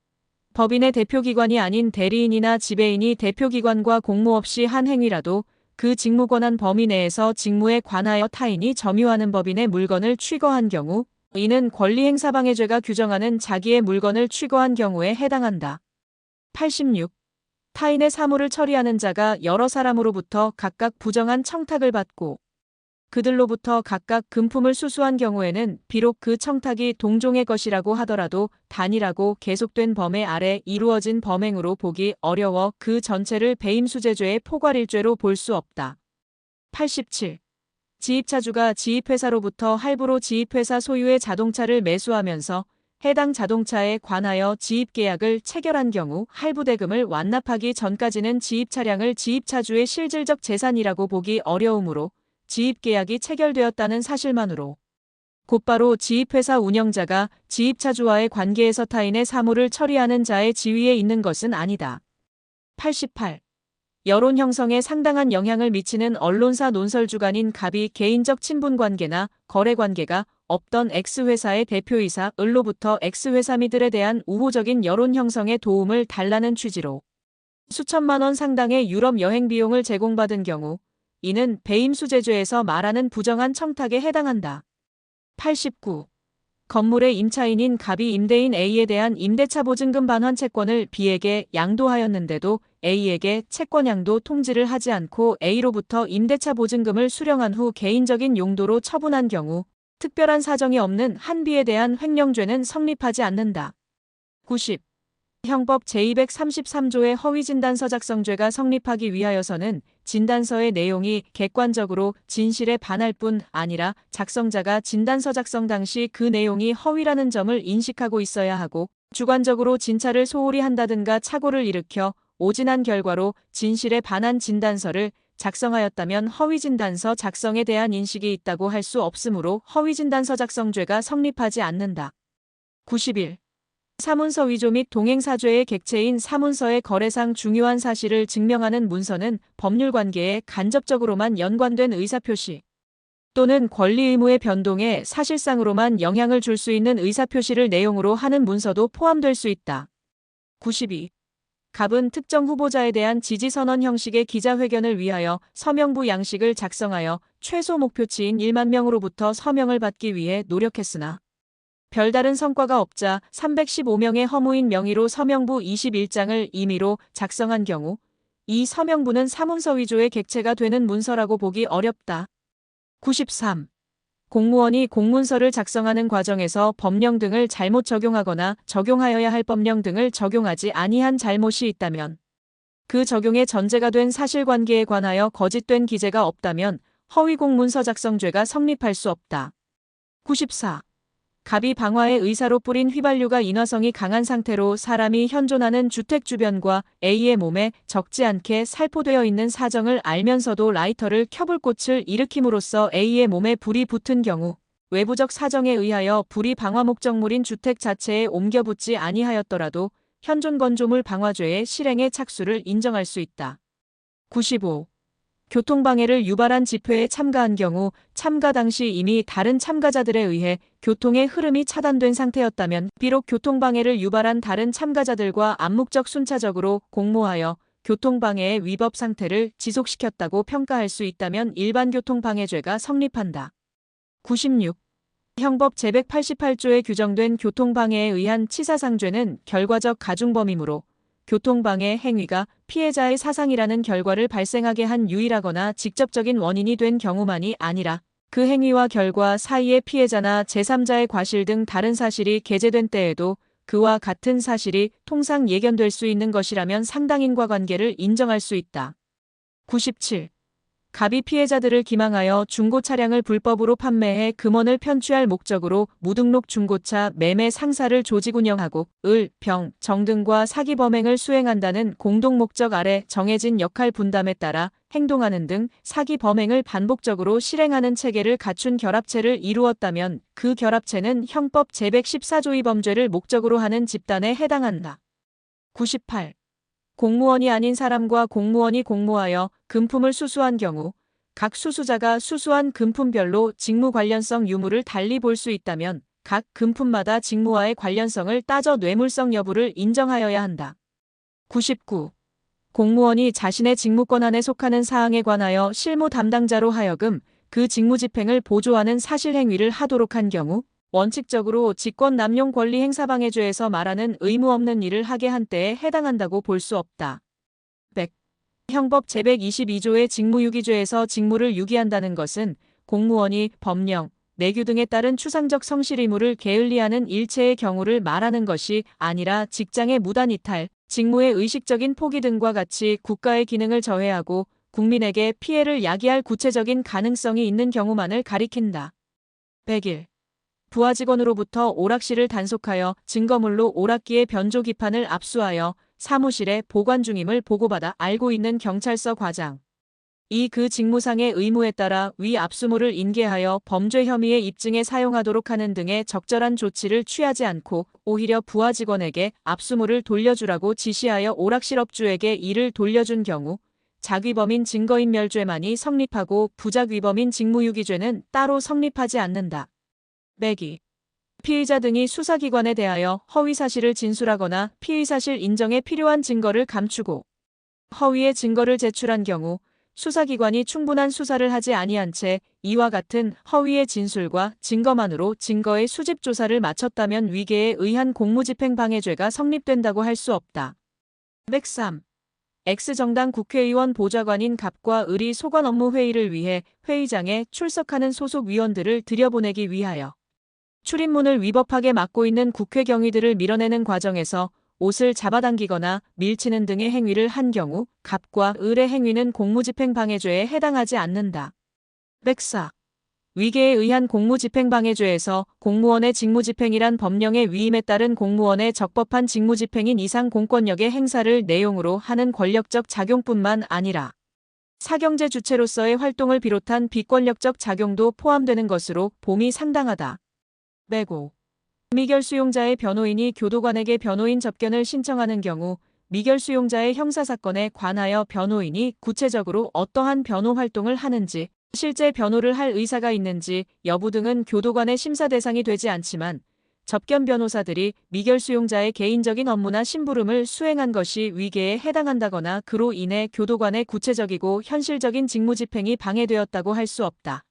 법인의 대표기관이 아닌 대리인이나 지배인이 대표기관과 공모 없이 한 행위라도 그 직무권한 범위 내에서 직무에 관하여 타인이 점유하는 법인의 물건을 취거한 경우 이는 권리행사방해죄가 규정하는 자기의 물건을 취거한 경우에 해당한다. 86. 타인의 사무를 처리하는 자가 여러 사람으로부터 각각 부정한 청탁을 받고 그들로부터 각각 금품을 수수한 경우에는 비록 그 청탁이 동종의 것이라고 하더라도 단일하고 계속된 범회 아래 이루어진 범행으로 보기 어려워 그 전체를 배임수재죄의 포괄일죄로 볼 수 없다. 87. 지입차주가 지입회사로부터 할부로 지입회사 소유의 자동차를 매수하면서 해당 자동차에 관하여 지입계약을 체결한 경우 할부대금을 완납하기 전까지는 지입 차량을 지입차주의 실질적 재산이라고 보기 어려우므로 지입계약이 체결되었다는 사실만으로 곧바로 지입회사 운영자가 지입차주와의 관계에서 타인의 사무를 처리하는 자의 지위에 있는 것은 아니다. 88. 여론 형성에 상당한 영향을 미치는 언론사 논설 주간인 갑이 개인적 친분관계나 거래관계가 없던 X회사의 대표이사 을로부터 X회사미들에 대한 우호적인 여론 형성에 도움을 달라는 취지로 수천만 원 상당의 유럽 여행 비용을 제공받은 경우 이는 배임수재죄에서 말하는 부정한 청탁에 해당한다. 89. 건물의 임차인인 갑이 임대인 A에 대한 임대차 보증금 반환 채권을 B에게 양도하였는데도 A에게 채권 양도 통지를 하지 않고 A로부터 임대차 보증금을 수령한 후 개인적인 용도로 처분한 경우 특별한 사정이 없는 한 B에 대한 횡령죄는 성립하지 않는다. 90. 형법 제233조의 허위진단서 작성죄가 성립하기 위하여서는 진단서의 내용이 객관적으로 진실에 반할 뿐 아니라 작성자가 진단서 작성 당시 그 내용이 허위라는 점을 인식하고 있어야 하고 주관적으로 진찰을 소홀히 한다든가 착오를 일으켜 오진한 결과로 진실에 반한 진단서를 작성하였다면 허위진단서 작성에 대한 인식이 있다고 할 수 없으므로 허위진단서 작성죄가 성립하지 않는다. 91. 사문서 위조 및 동행사죄의 객체인 사문서의 거래상 중요한 사실을 증명하는 문서는 법률관계에 간접적으로만 연관된 의사표시 또는 권리의무의 변동에 사실상으로만 영향을 줄 수 있는 의사표시를 내용으로 하는 문서도 포함될 수 있다. 92. 갑은 특정 후보자에 대한 지지선언 형식의 기자회견을 위하여 서명부 양식을 작성하여 최소 목표치인 1만 명으로부터 서명을 받기 위해 노력했으나 별다른 성과가 없자 315명의 허무인 명의로 서명부 21장을 임의로 작성한 경우 이 서명부는 사문서 위조의 객체가 되는 문서라고 보기 어렵다. 93. 공무원이 공문서를 작성하는 과정에서 법령 등을 잘못 적용하거나 적용하여야 할 법령 등을 적용하지 아니한 잘못이 있다면 그 적용의 전제가 된 사실관계에 관하여 거짓된 기재가 없다면 허위공문서 작성죄가 성립할 수 없다. 94. 갑이 방화의 의사로 뿌린 휘발유가 인화성이 강한 상태로 사람이 현존하는 주택 주변과 A의 몸에 적지 않게 살포되어 있는 사정을 알면서도 라이터를 켜불꽃을 일으킴으로써 A의 몸에 불이 붙은 경우 외부적 사정에 의하여 불이 방화 목적물인 주택 자체에 옮겨 붙지 아니하였더라도 현존 건조물 방화죄의 실행의 착수를 인정할 수 있다. 95. 교통방해를 유발한 집회에 참가한 경우 참가 당시 이미 다른 참가자들에 의해 교통의 흐름이 차단된 상태였다면 비록 교통방해를 유발한 다른 참가자들과 암묵적 순차적으로 공모하여 교통방해의 위법 상태를 지속시켰다고 평가할 수 있다면 일반교통방해죄가 성립한다. 96. 형법 제188조에 규정된 교통방해에 의한 치사상죄는 결과적 가중범이므로 교통방해 행위가 피해자의 사상이라는 결과를 발생하게 한 유일하거나 직접적인 원인이 된 경우만이 아니라 그 행위와 결과 사이에 피해자나 제3자의 과실 등 다른 사실이 게재된 때에도 그와 같은 사실이 통상 예견될 수 있는 것이라면 상당인과 관계를 인정할 수 있다. 97. 갑이 피해자들을 기망하여 중고 차량을 불법으로 판매해 금원을 편취할 목적으로 무등록 중고차 매매 상사를 조직 운영하고 을, 병, 정 등과 사기 범행을 수행한다는 공동 목적 아래 정해진 역할 분담에 따라 행동하는 등 사기 범행을 반복적으로 실행하는 체계를 갖춘 결합체를 이루었다면 그 결합체는 형법 제114조의 범죄를 목적으로 하는 집단에 해당한다. 98. 공무원이 아닌 사람과 공무원이 공모하여 금품을 수수한 경우 각 수수자가 수수한 금품별로 직무 관련성 유무를 달리 볼 수 있다면 각 금품마다 직무와의 관련성을 따져 뇌물성 여부를 인정하여야 한다. 99. 공무원이 자신의 직무권 안에 속하는 사항에 관하여 실무 담당자로 하여금 그 직무 집행을 보조하는 사실행위를 하도록 한 경우 원칙적으로 직권 남용 권리 행사방해죄에서 말하는 의무 없는 일을 하게 한 때에 해당한다고 볼 수 없다. 100. 형법 제122조의 직무유기죄에서 직무를 유기한다는 것은 공무원이 법령, 내규 등에 따른 추상적 성실 의무를 게을리하는 일체의 경우를 말하는 것이 아니라 직장의 무단 이탈, 직무의 의식적인 포기 등과 같이 국가의 기능을 저해하고 국민에게 피해를 야기할 구체적인 가능성이 있는 경우만을 가리킨다. 101. 부하 직원으로부터 오락실을 단속하여 증거물로 오락기의 변조 기판을 압수하여 사무실에 보관 중임을 보고받아 알고 있는 경찰서 과장. 이 그 직무상의 의무에 따라 위 압수물을 인계하여 범죄 혐의의 입증에 사용하도록 하는 등의 적절한 조치를 취하지 않고 오히려 부하 직원에게 압수물을 돌려주라고 지시하여 오락실 업주에게 이를 돌려준 경우 작위범인 증거인멸죄만이 성립하고 부작위범인 직무유기죄는 따로 성립하지 않는다. 매기. 피의자 등이 수사기관에 대하여 허위사실을 진술하거나 피의사실 인정에 필요한 증거를 감추고 허위의 증거를 제출한 경우 수사기관이 충분한 수사를 하지 아니한 채 이와 같은 허위의 진술과 증거만으로 증거의 수집 조사를 마쳤다면 위계에 의한 공무집행방해죄가 성립된다고 할 수 없다. 103. X정당 국회의원 보좌관인 갑과 을이 소관 업무 회의를 위해 회의장에 출석하는 소속 위원들을 들여보내기 위하여 출입문을 위법하게 막고 있는 국회 경위들을 밀어내는 과정에서 옷을 잡아당기거나 밀치는 등의 행위를 한 경우 갑과 을의 행위는 공무집행방해죄에 해당하지 않는다. 104. 위계에 의한 공무집행방해죄에서 공무원의 직무집행이란 법령의 위임에 따른 공무원의 적법한 직무집행인 이상 공권력의 행사를 내용으로 하는 권력적 작용뿐만 아니라 사경제 주체로서의 활동을 비롯한 비권력적 작용도 포함되는 것으로 봄이 상당하다. 매고. 미결 수용자의 변호인이 교도관에게 변호인 접견을 신청하는 경우 미결 수용자의 형사사건에 관하여 변호인이 구체적으로 어떠한 변호 활동을 하는지, 실제 변호를 할 의사가 있는지 여부 등은 교도관의 심사 대상이 되지 않지만 접견 변호사들이 미결 수용자의 개인적인 업무나 심부름을 수행한 것이 위계에 해당한다거나 그로 인해 교도관의 구체적이고 현실적인 직무집행이 방해되었다고 할 수 없다.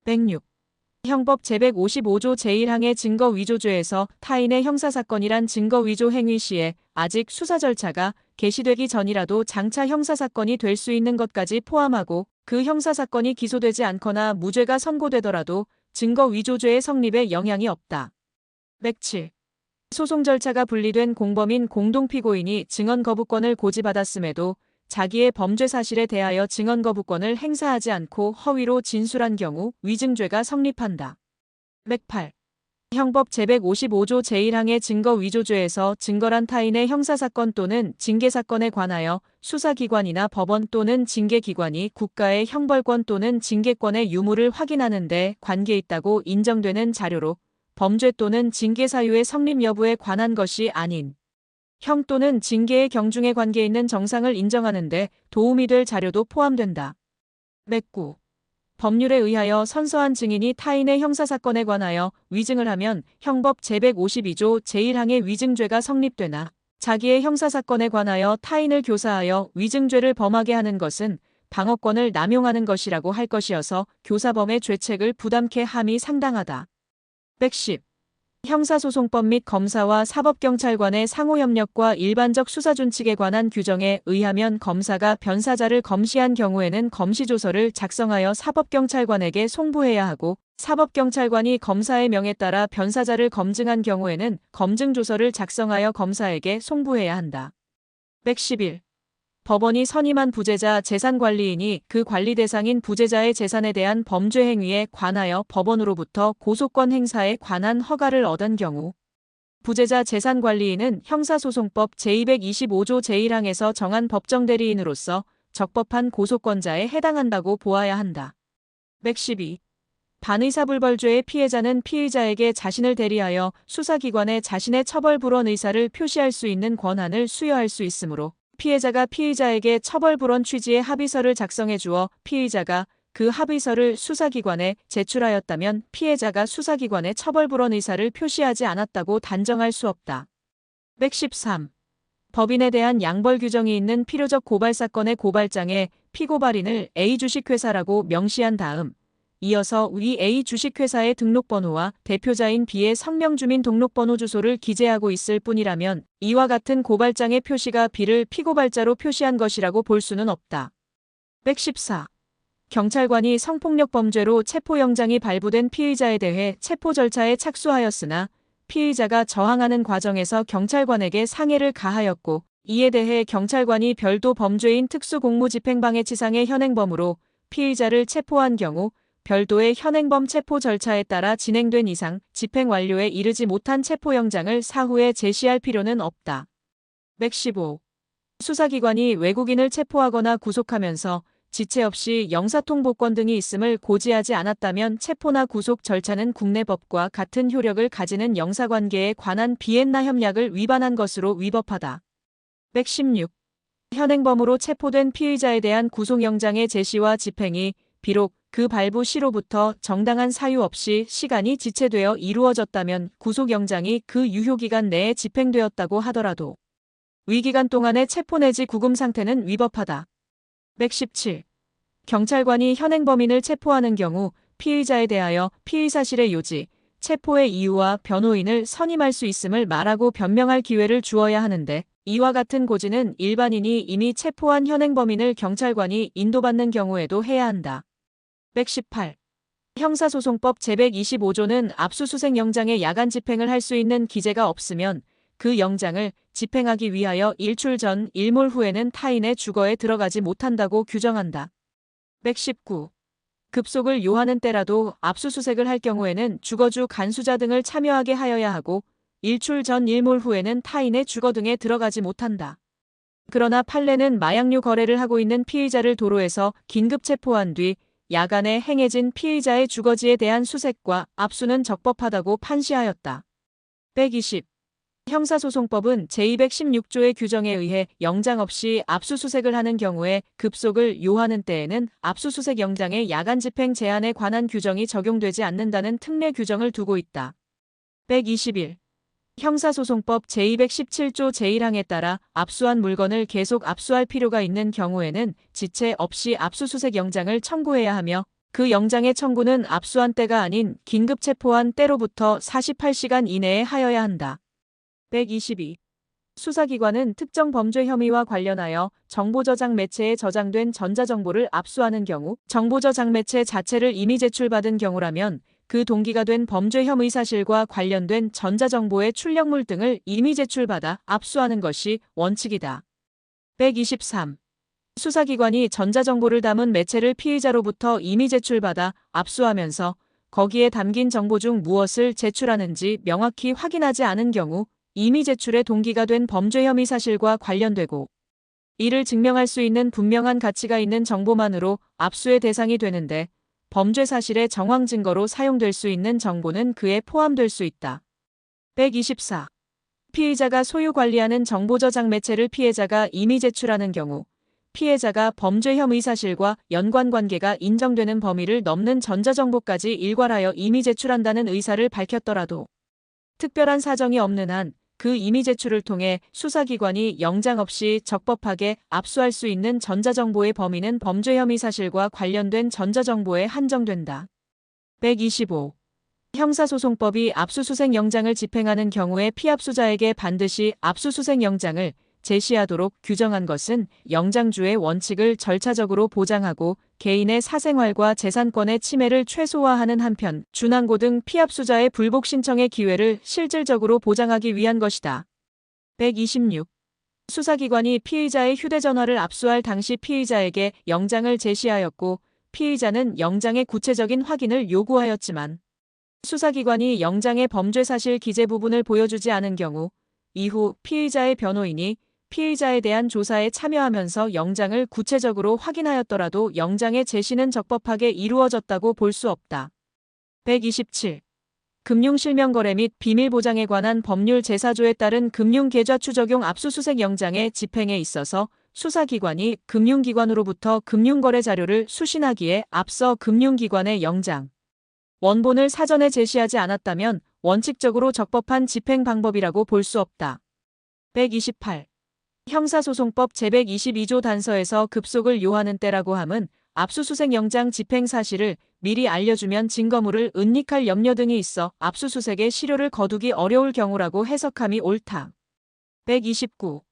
106. 형법 제155조 제1항의 증거위조죄에서 타인의 형사사건이란 증거위조 행위 시에 아직 수사 절차가 개시되기 전이라도 장차 형사사건이 될 수 있는 것까지 포함하고 그 형사사건이 기소되지 않거나 무죄가 선고되더라도 증거위조죄의 성립에 영향이 없다. 107. 소송 절차가 분리된 공범인 공동피고인이 증언거부권을 고지받았음에도 자기의 범죄 사실에 대하여 증언거부권을 행사하지 않고 허위로 진술한 경우 위증죄가 성립한다. 108. 형법 제155조 제1항의 증거위조죄에서 증거란 타인의 형사사건 또는 징계사건에 관하여 수사기관이나 법원 또는 징계기관이 국가의 형벌권 또는 징계권의 유무를 확인하는 데 관계있다고 인정되는 자료로 범죄 또는 징계 사유의 성립 여부에 관한 것이 아닌 형 또는 징계의 경중에 관계있는 정상을 인정하는 데 도움이 될 자료도 포함된다. 109. 법률에 의하여 선서한 증인이 타인의 형사사건에 관하여 위증을 하면 형법 제152조 제1항의 위증죄가 성립되나 자기의 형사사건에 관하여 타인을 교사하여 위증죄를 범하게 하는 것은 방어권을 남용하는 것이라고 할 것이어서 교사범의 죄책을 부담케 함이 상당하다. 110. 형사소송법 및 검사와 사법경찰관의 상호협력과 일반적 수사준칙에 관한 규정에 의하면 검사가 변사자를 검시한 경우에는 검시조서를 작성하여 사법경찰관에게 송부해야 하고 사법경찰관이 검사의 명에 따라 변사자를 검증한 경우에는 검증조서를 작성하여 검사에게 송부해야 한다. 111. 법원이 선임한 부재자 재산관리인이 그 관리 대상인 부재자의 재산에 대한 범죄 행위에 관하여 법원으로부터 고소권 행사에 관한 허가를 얻은 경우 부재자 재산관리인은 형사소송법 제225조 제1항에서 정한 법정대리인으로서 적법한 고소권자에 해당한다고 보아야 한다. 112. 반의사불벌죄의 피해자는 피의자에게 자신을 대리하여 수사기관에 자신의 처벌불원 의사를 표시할 수 있는 권한을 수여할 수 있으므로 피해자가 피의자에게 처벌불원 취지의 합의서를 작성해 주어 피의자가 그 합의서를 수사기관에 제출하였다면 피해자가 수사기관에 처벌불원 의사를 표시하지 않았다고 단정할 수 없다. 113. 법인에 대한 양벌 규정이 있는 필요적 고발사건의 고발장에 피고발인을 A 주식회사라고 명시한 다음 이어서 위 A 주식회사의 등록번호와 대표자인 B의 성명주민 등록번호 주소를 기재하고 있을 뿐이라면 이와 같은 고발장의 표시가 B를 피고발자로 표시한 것이라고 볼 수는 없다. 114. 경찰관이 성폭력 범죄로 체포영장이 발부된 피의자에 대해 체포 절차에 착수하였으나 피의자가 저항하는 과정에서 경찰관에게 상해를 가하였고 이에 대해 경찰관이 별도 범죄인 특수공무집행방해치상의 현행범으로 피의자를 체포한 경우 별도의 현행범 체포 절차에 따라 진행된 이상 집행 완료에 이르지 못한 체포영장을 사후에 제시할 필요는 없다. 115. 수사기관이 외국인을 체포하거나 구속하면서 지체 없이 영사통보권 등이 있음을 고지하지 않았다면 체포나 구속 절차는 국내 법과 같은 효력을 가지는 영사관계에 관한 비엔나 협약을 위반한 것으로 위법하다. 116. 현행범으로 체포된 피의자에 대한 구속영장의 제시와 집행이 비록 그 발부 시로부터 정당한 사유 없이 시간이 지체되어 이루어졌다면 구속영장이 그 유효기간 내에 집행되었다고 하더라도 위기간 동안의 체포 내지 구금 상태는 위법하다. 117. 경찰관이 현행범인을 체포하는 경우 피의자에 대하여 피의사실의 요지, 체포의 이유와 변호인을 선임할 수 있음을 말하고 변명할 기회를 주어야 하는데 이와 같은 고지는 일반인이 이미 체포한 현행범인을 경찰관이 인도받는 경우에도 해야 한다. 118. 형사소송법 제125조는 압수수색 영장의 야간 집행을 할 수 있는 기재가 없으면 그 영장을 집행하기 위하여 일출 전 일몰 후에는 타인의 주거에 들어가지 못한다고 규정한다. 119. 급속을 요하는 때라도 압수수색을 할 경우에는 주거주 간수자 등을 참여하게 하여야 하고 일출 전 일몰 후에는 타인의 주거 등에 들어가지 못한다. 그러나 판례는 마약류 거래를 하고 있는 피의자를 도로에서 긴급 체포한 뒤 야간에 행해진 피의자의 주거지에 대한 수색과 압수는 적법하다고 판시하였다. 120. 형사소송법은 제216조의 규정에 의해 영장 없이 압수수색을 하는 경우에 급속을 요하는 때에는 압수수색 영장의 야간 집행 제한에 관한 규정이 적용되지 않는다는 특례 규정을 두고 있다. 121. 형사소송법 제217조 제1항에 따라 압수한 물건을 계속 압수할 필요가 있는 경우에는 지체 없이 압수수색 영장을 청구해야 하며 그 영장의 청구는 압수한 때가 아닌 긴급 체포한 때로부터 48시간 이내에 하여야 한다. 122. 수사기관은 특정 범죄 혐의와 관련하여 정보저장 매체에 저장된 전자정보를 압수하는 경우 정보저장 매체 자체를 이미 제출받은 경우라면 그 동기가 된 범죄 혐의 사실과 관련된 전자정보의 출력물 등을 이미 제출받아 압수하는 것이 원칙이다. 123. 수사기관이 전자정보를 담은 매체를 피의자로부터 이미 제출받아 압수하면서 거기에 담긴 정보 중 무엇을 제출하는지 명확히 확인하지 않은 경우 이미 제출의 동기가 된 범죄 혐의 사실과 관련되고 이를 증명할 수 있는 분명한 가치가 있는 정보만으로 압수의 대상이 되는데 범죄 사실의 정황 증거로 사용될 수 있는 정보는 그에 포함될 수 있다. 124. 피의자가 소유 관리하는 정보 저장 매체를 피해자가 이미 제출하는 경우 피해자가 범죄 혐의 사실과 연관관계가 인정되는 범위를 넘는 전자정보까지 일괄하여 이미 제출한다는 의사를 밝혔더라도 특별한 사정이 없는 한 그 이미 제출을 통해 수사기관이 영장 없이 적법하게 압수할 수 있는 전자정보의 범위는 범죄 혐의 사실과 관련된 전자정보에 한정된다. 125. 형사소송법이 압수수색 영장을 집행하는 경우에 피압수자에게 반드시 압수수색 영장을 제시하도록 규정한 것은 영장주의 원칙을 절차적으로 보장하고 개인의 사생활과 재산권의 침해를 최소화하는 한편 준항고 등 피압수자의 불복 신청의 기회를 실질적으로 보장하기 위한 것이다. 126. 수사기관이 피의자의 휴대전화를 압수할 당시 피의자에게 영장을 제시하였고 피의자는 영장의 구체적인 확인을 요구하였지만 수사기관이 영장의 범죄 사실 기재 부분을 보여주지 않은 경우 이후 피의자의 변호인이 피의자에 대한 조사에 참여하면서 영장을 구체적으로 확인하였더라도 영장의 제시는 적법하게 이루어졌다고 볼 수 없다. 127. 금융실명거래 및 비밀보장에 관한 법률 제4조에 따른 금융계좌 추적용 압수수색 영장의 집행에 있어서 수사기관이 금융기관으로부터 금융거래 자료를 수신하기에 앞서 금융기관의 영장 원본을 사전에 제시하지 않았다면 원칙적으로 적법한 집행 방법이라고 볼 수 없다. 128. 형사소송법 제122조 단서에서 급속을 요하는 때라고 함은 압수수색 영장 집행 사실을 미리 알려주면 증거물을 은닉할 염려 등이 있어 압수수색의 실효를 거두기 어려울 경우라고 해석함이 옳다. 129.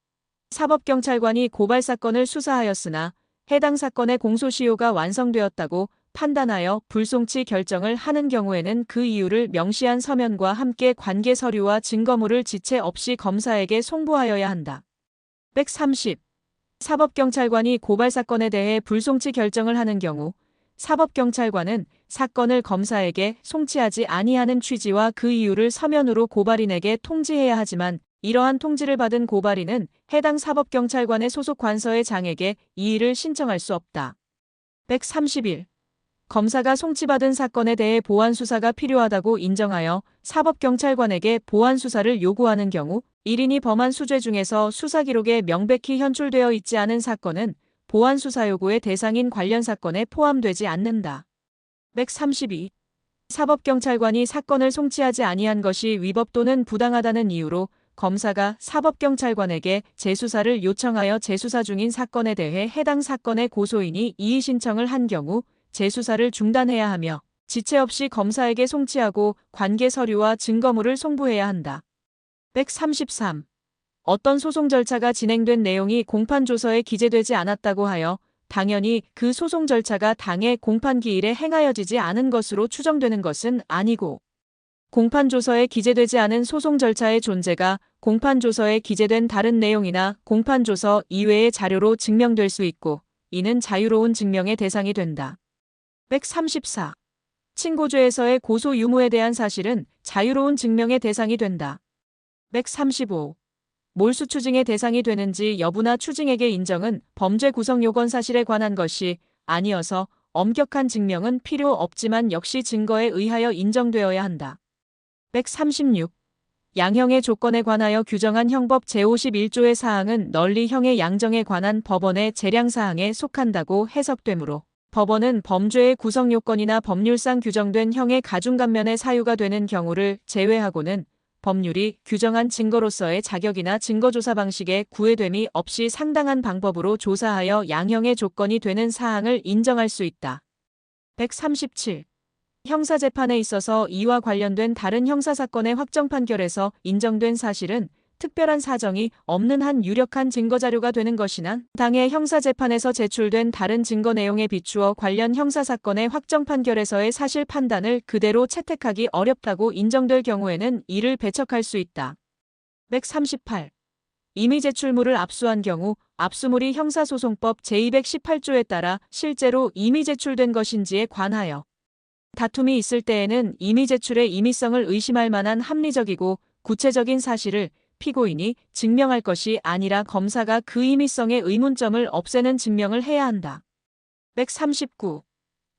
사법경찰관이 고발사건을 수사하였으나 해당 사건의 공소시효가 완성되었다고 판단하여 불송치 결정을 하는 경우에는 그 이유를 명시한 서면과 함께 관계 서류와 증거물을 지체 없이 검사에게 송부하여야 한다. 130. 사법경찰관이 고발사건에 대해 불송치 결정을 하는 경우 사법경찰관은 사건을 검사에게 송치하지 아니하는 취지와 그 이유를 서면으로 고발인에게 통지해야 하지만 이러한 통지를 받은 고발인은 해당 사법경찰관의 소속 관서의 장에게 이의를 신청할 수 없다. 131. 검사가 송치받은 사건에 대해 보완수사가 필요하다고 인정하여 사법경찰관에게 보완수사를 요구하는 경우 1인이 범한 수죄 중에서 수사기록에 명백히 현출되어 있지 않은 사건은 보완수사 요구의 대상인 관련 사건에 포함되지 않는다. 132. 사법경찰관이 사건을 송치하지 아니한 것이 위법 또는 부당하다는 이유로 검사가 사법경찰관에게 재수사를 요청하여 재수사 중인 사건에 대해 해당 사건의 고소인이 이의 신청을 한 경우 재수사를 중단해야 하며 지체 없이 검사에게 송치하고 관계 서류와 증거물을 송부해야 한다. 133. 어떤 소송 절차가 진행된 내용이 공판조서에 기재되지 않았다고 하여 당연히 그 소송 절차가 당의 공판기일에 행하여지지 않은 것으로 추정되는 것은 아니고 공판조서에 기재되지 않은 소송 절차의 존재가 공판조서에 기재된 다른 내용이나 공판조서 이외의 자료로 증명될 수 있고 이는 자유로운 증명의 대상이 된다. 134. 친고죄에서의 고소 유무에 대한 사실은 자유로운 증명의 대상이 된다. 135. 몰수 추징의 대상이 되는지 여부나 추징액의 인정은 범죄 구성 요건 사실에 관한 것이 아니어서 엄격한 증명은 필요 없지만 역시 증거에 의하여 인정되어야 한다. 136. 양형의 조건에 관하여 규정한 형법 제51조의 사항은 널리 형의 양정에 관한 법원의 재량사항에 속한다고 해석되므로 법원은 범죄의 구성 요건이나 법률상 규정된 형의 가중감면의 사유가 되는 경우를 제외하고는 법률이 규정한 증거로서의 자격이나 증거조사 방식에 구애됨이 없이 상당한 방법으로 조사하여 양형의 조건이 되는 사항을 인정할 수 있다. 137. 형사재판에 있어서 이와 관련된 다른 형사사건의 확정 판결에서 인정된 사실은 특별한 사정이 없는 한 유력한 증거자료가 되는 것이나 당해 형사재판에서 제출된 다른 증거 내용에 비추어 관련 형사사건의 확정 판결에서의 사실 판단을 그대로 채택하기 어렵다고 인정될 경우에는 이를 배척할 수 있다. 138. 임의 제출물을 압수한 경우 압수물이 형사소송법 제218조에 따라 실제로 임의 제출된 것인지에 관하여 다툼이 있을 때에는 임의 제출의 임의성을 의심할 만한 합리적이고 구체적인 사실을 피고인이 증명할 것이 아니라 검사가 그 임의성의 의문점을 없애는 증명을 해야 한다. 139.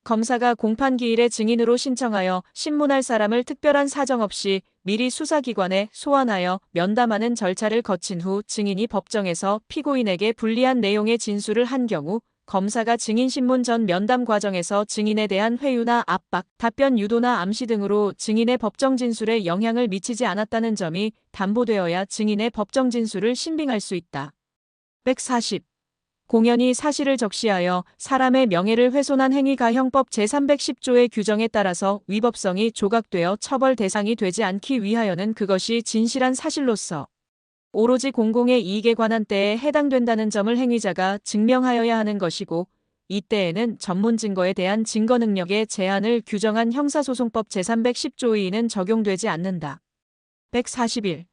검사가 공판기일에 증인으로 신청하여 신문할 사람을 특별한 사정 없이 미리 수사기관에 소환하여 면담하는 절차를 거친 후 증인이 법정에서 피고인에게 불리한 내용의 진술을 한 경우 검사가 증인신문 전 면담 과정에서 증인에 대한 회유나 압박, 답변 유도나 암시 등으로 증인의 법정 진술에 영향을 미치지 않았다는 점이 담보되어야 증인의 법정 진술을 신빙할 수 있다. 140. 공연히 사실을 적시하여 사람의 명예를 훼손한 행위가 형법 제310조의 규정에 따라서 위법성이 조각되어 처벌 대상이 되지 않기 위하여는 그것이 진실한 사실로서 오로지 공공의 이익에 관한 때에 해당된다는 점을 행위자가 증명하여야 하는 것이고 이때에는 전문 증거에 대한 증거 능력의 제한을 규정한 형사소송법 제310조의 2는 적용되지 않는다. 141.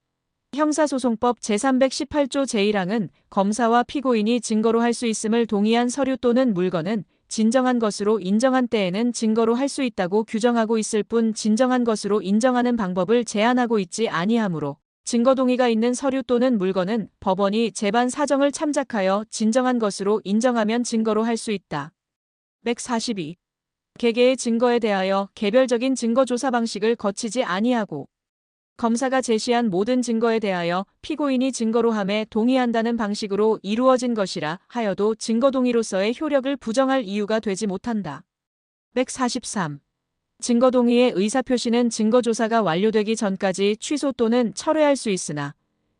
형사소송법 제318조 제1항은 검사와 피고인이 증거로 할 수 있음을 동의한 서류 또는 물건은 진정한 것으로 인정한 때에는 증거로 할 수 있다고 규정하고 있을 뿐 진정한 것으로 인정하는 방법을 제한하고 있지 아니하므로 증거 동의가 있는 서류 또는 물건은 법원이 재반 사정을 참작하여 진정한 것으로 인정하면 증거로 할 수 있다. 142. 개개의 증거에 대하여 개별적인 증거 조사 방식을 거치지 아니하고 검사가 제시한 모든 증거에 대하여 피고인이 증거로 함에 동의한다는 방식으로 이루어진 것이라 하여도 증거 동의로서의 효력을 부정할 이유가 되지 못한다. 143. 증거 동의의 의사표시는 증거조사가 완료되기 전까지 취소 또는 철회할 수 있으나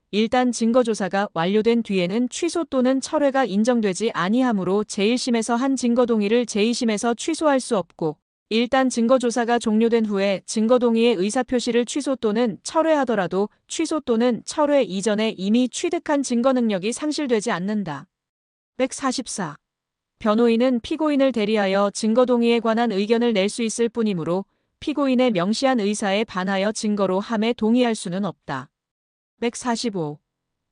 일단 증거조사가 완료된 뒤에는 취소 또는 철회가 인정되지 아니하므로 제1심에서 한 증거 동의를 제2심에서 취소할 수 없고 일단 증거조사가 종료된 후에 증거 동의의 의사표시를 취소 또는 철회하더라도 취소 또는 철회 이전에 이미 취득한 증거 능력이 상실되지 않는다. 144. 변호인은 피고인을 대리하여 증거 동의에 관한 의견을 낼 수 있을 뿐이므로 피고인의 명시한 의사에 반하여 증거로 함에 동의할 수는 없다. 145.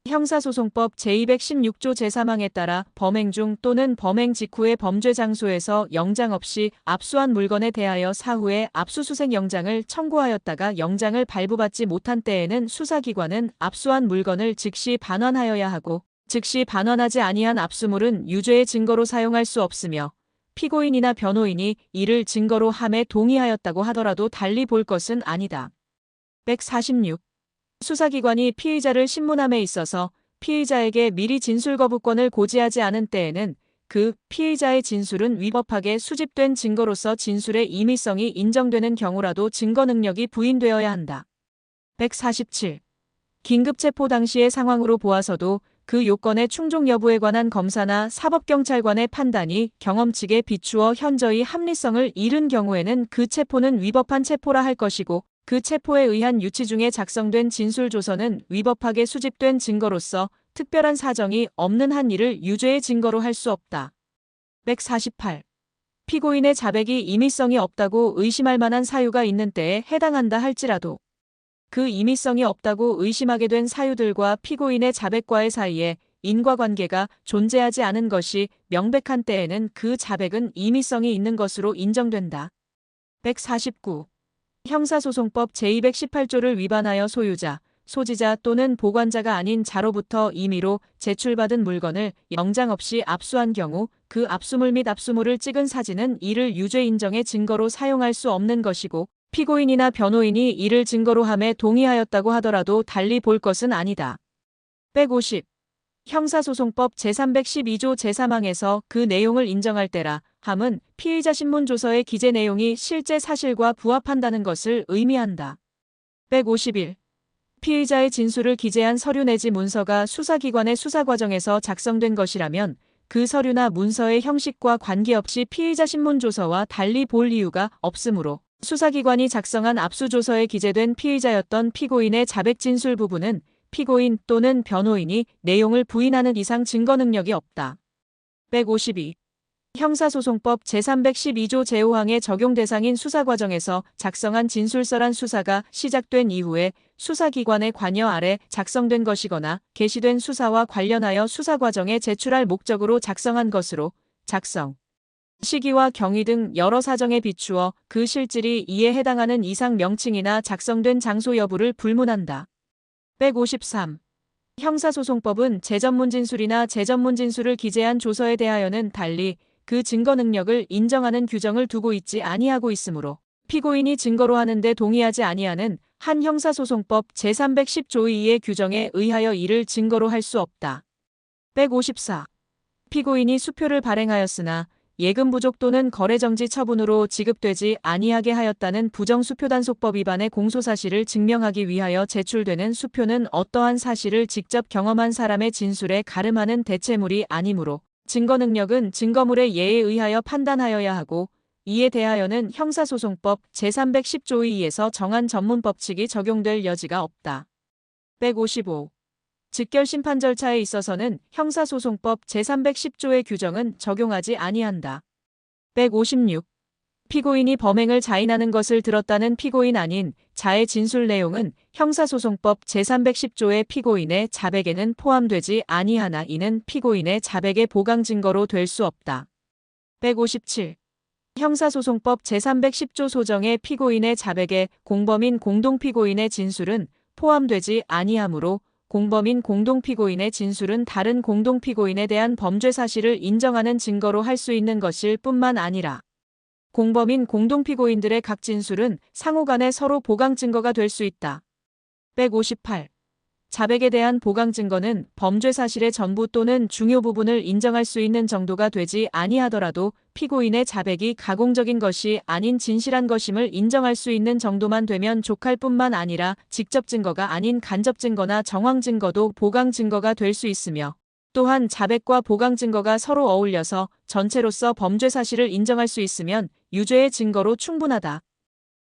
형사소송법 제216조 제3항에 따라 범행 중 또는 범행 직후의 범죄 장소에서 영장 없이 압수한 물건에 대하여 사후에 압수수색 영장을 청구하였다가 영장을 발부받지 못한 때에는 수사기관은 압수한 물건을 즉시 반환하여야 하고 즉시 반환하지 아니한 압수물은 유죄의 증거로 사용할 수 없으며 피고인이나 변호인이 이를 증거로 함에 동의하였다고 하더라도 달리 볼 것은 아니다. 146. 수사기관이 피의자를 신문함에 있어서 피의자에게 미리 진술 거부권을 고지하지 않은 때에는 그 피의자의 진술은 위법하게 수집된 증거로서 진술의 임의성이 인정되는 경우라도 증거 능력이 부인되어야 한다. 147. 긴급체포 당시의 상황으로 보아서도 그 요건의 충족 여부에 관한 검사나 사법경찰관의 판단이 경험칙에 비추어 현저히 합리성을 잃은 경우에는 그 체포는 위법한 체포라 할 것이고 그 체포에 의한 유치 중에 작성된 진술조서는 위법하게 수집된 증거로서 특별한 사정이 없는 한 이를 유죄의 증거로 할 수 없다. 148. 피고인의 자백이 임의성이 없다고 의심할 만한 사유가 있는 때에 해당한다 할지라도 그 임의성이 없다고 의심하게 된 사유들과 피고인의 자백과의 사이에 인과관계가 존재하지 않은 것이 명백한 때에는 그 자백은 임의성이 있는 것으로 인정된다. 149. 형사소송법 제218조를 위반하여 소유자, 소지자 또는 보관자가 아닌 자로부터 임의로 제출받은 물건을 영장 없이 압수한 경우 그 압수물 및 압수물을 찍은 사진은 이를 유죄 인정의 증거로 사용할 수 없는 것이고 피고인이나 변호인이 이를 증거로 함에 동의하였다고 하더라도 달리 볼 것은 아니다. 150. 형사소송법 제312조 제3항에서 그 내용을 인정할 때라 함은 피의자 신문조서의 기재 내용이 실제 사실과 부합한다는 것을 의미한다. 151. 피의자의 진술을 기재한 서류 내지 문서가 수사기관의 수사 과정에서 작성된 것이라면 그 서류나 문서의 형식과 관계없이 피의자 신문조서와 달리 볼 이유가 없으므로 수사기관이 작성한 압수조서에 기재된 피의자였던 피고인의 자백 진술 부분은 피고인 또는 변호인이 내용을 부인하는 이상 증거 능력이 없다. 152. 형사소송법 제312조 제5항의 적용 대상인 수사 과정에서 작성한 진술서란 수사가 시작된 이후에 수사기관의 관여 아래 작성된 것이거나 개시된 수사와 관련하여 수사 과정에 제출할 목적으로 작성한 것으로 작성, 시기와 경위 등 여러 사정에 비추어 그 실질이 이에 해당하는 이상 명칭이나 작성된 장소 여부를 불문한다. 153. 형사소송법은 재전문 진술이나 재전문 진술을 기재한 조서에 대하여는 달리 그 증거 능력을 인정하는 규정을 두고 있지 아니하고 있으므로 피고인이 증거로 하는데 동의하지 아니하는 한 형사소송법 제310조 2의 규정에 의하여 이를 증거로 할 수 없다. 154. 피고인이 수표를 발행하였으나 예금 부족 또는 거래정지 처분으로 지급되지 아니하게 하였다는 부정수표단속법 위반의 공소사실을 증명하기 위하여 제출되는 수표는 어떠한 사실을 직접 경험한 사람의 진술에 가름하는 대체물이 아니므로 증거 능력은 증거물의 예에 의하여 판단하여야 하고 이에 대하여는 형사소송법 제310조 2에서 정한 전문법칙이 적용될 여지가 없다. 155. 즉결심판 절차에 있어서는 형사소송법 제310조의 규정은 적용하지 아니한다. 156. 피고인이 범행을 자인하는 것을 들었다는 피고인 아닌 자의 진술 내용은 형사소송법 제310조의 피고인의 자백에는 포함되지 아니하나 이는 피고인의 자백의 보강 증거로 될 수 없다. 157. 형사소송법 제310조 소정의 피고인의 자백에 공범인 공동피고인의 진술은 포함되지 아니하므로 공범인 공동피고인의 진술은 다른 공동피고인에 대한 범죄 사실을 인정하는 증거로 할 수 있는 것일 뿐만 아니라 공범인 공동피고인들의 각 진술은 상호 간에 서로 보강 증거가 될 수 있다. 158. 자백에 대한 보강 증거는 범죄 사실의 전부 또는 중요 부분을 인정할 수 있는 정도가 되지 아니하더라도 피고인의 자백이 가공적인 것이 아닌 진실한 것임을 인정할 수 있는 정도만 되면 족할 뿐만 아니라 직접 증거가 아닌 간접 증거나 정황 증거도 보강 증거가 될 수 있으며 또한 자백과 보강 증거가 서로 어울려서 전체로서 범죄 사실을 인정할 수 있으면 유죄의 증거로 충분하다.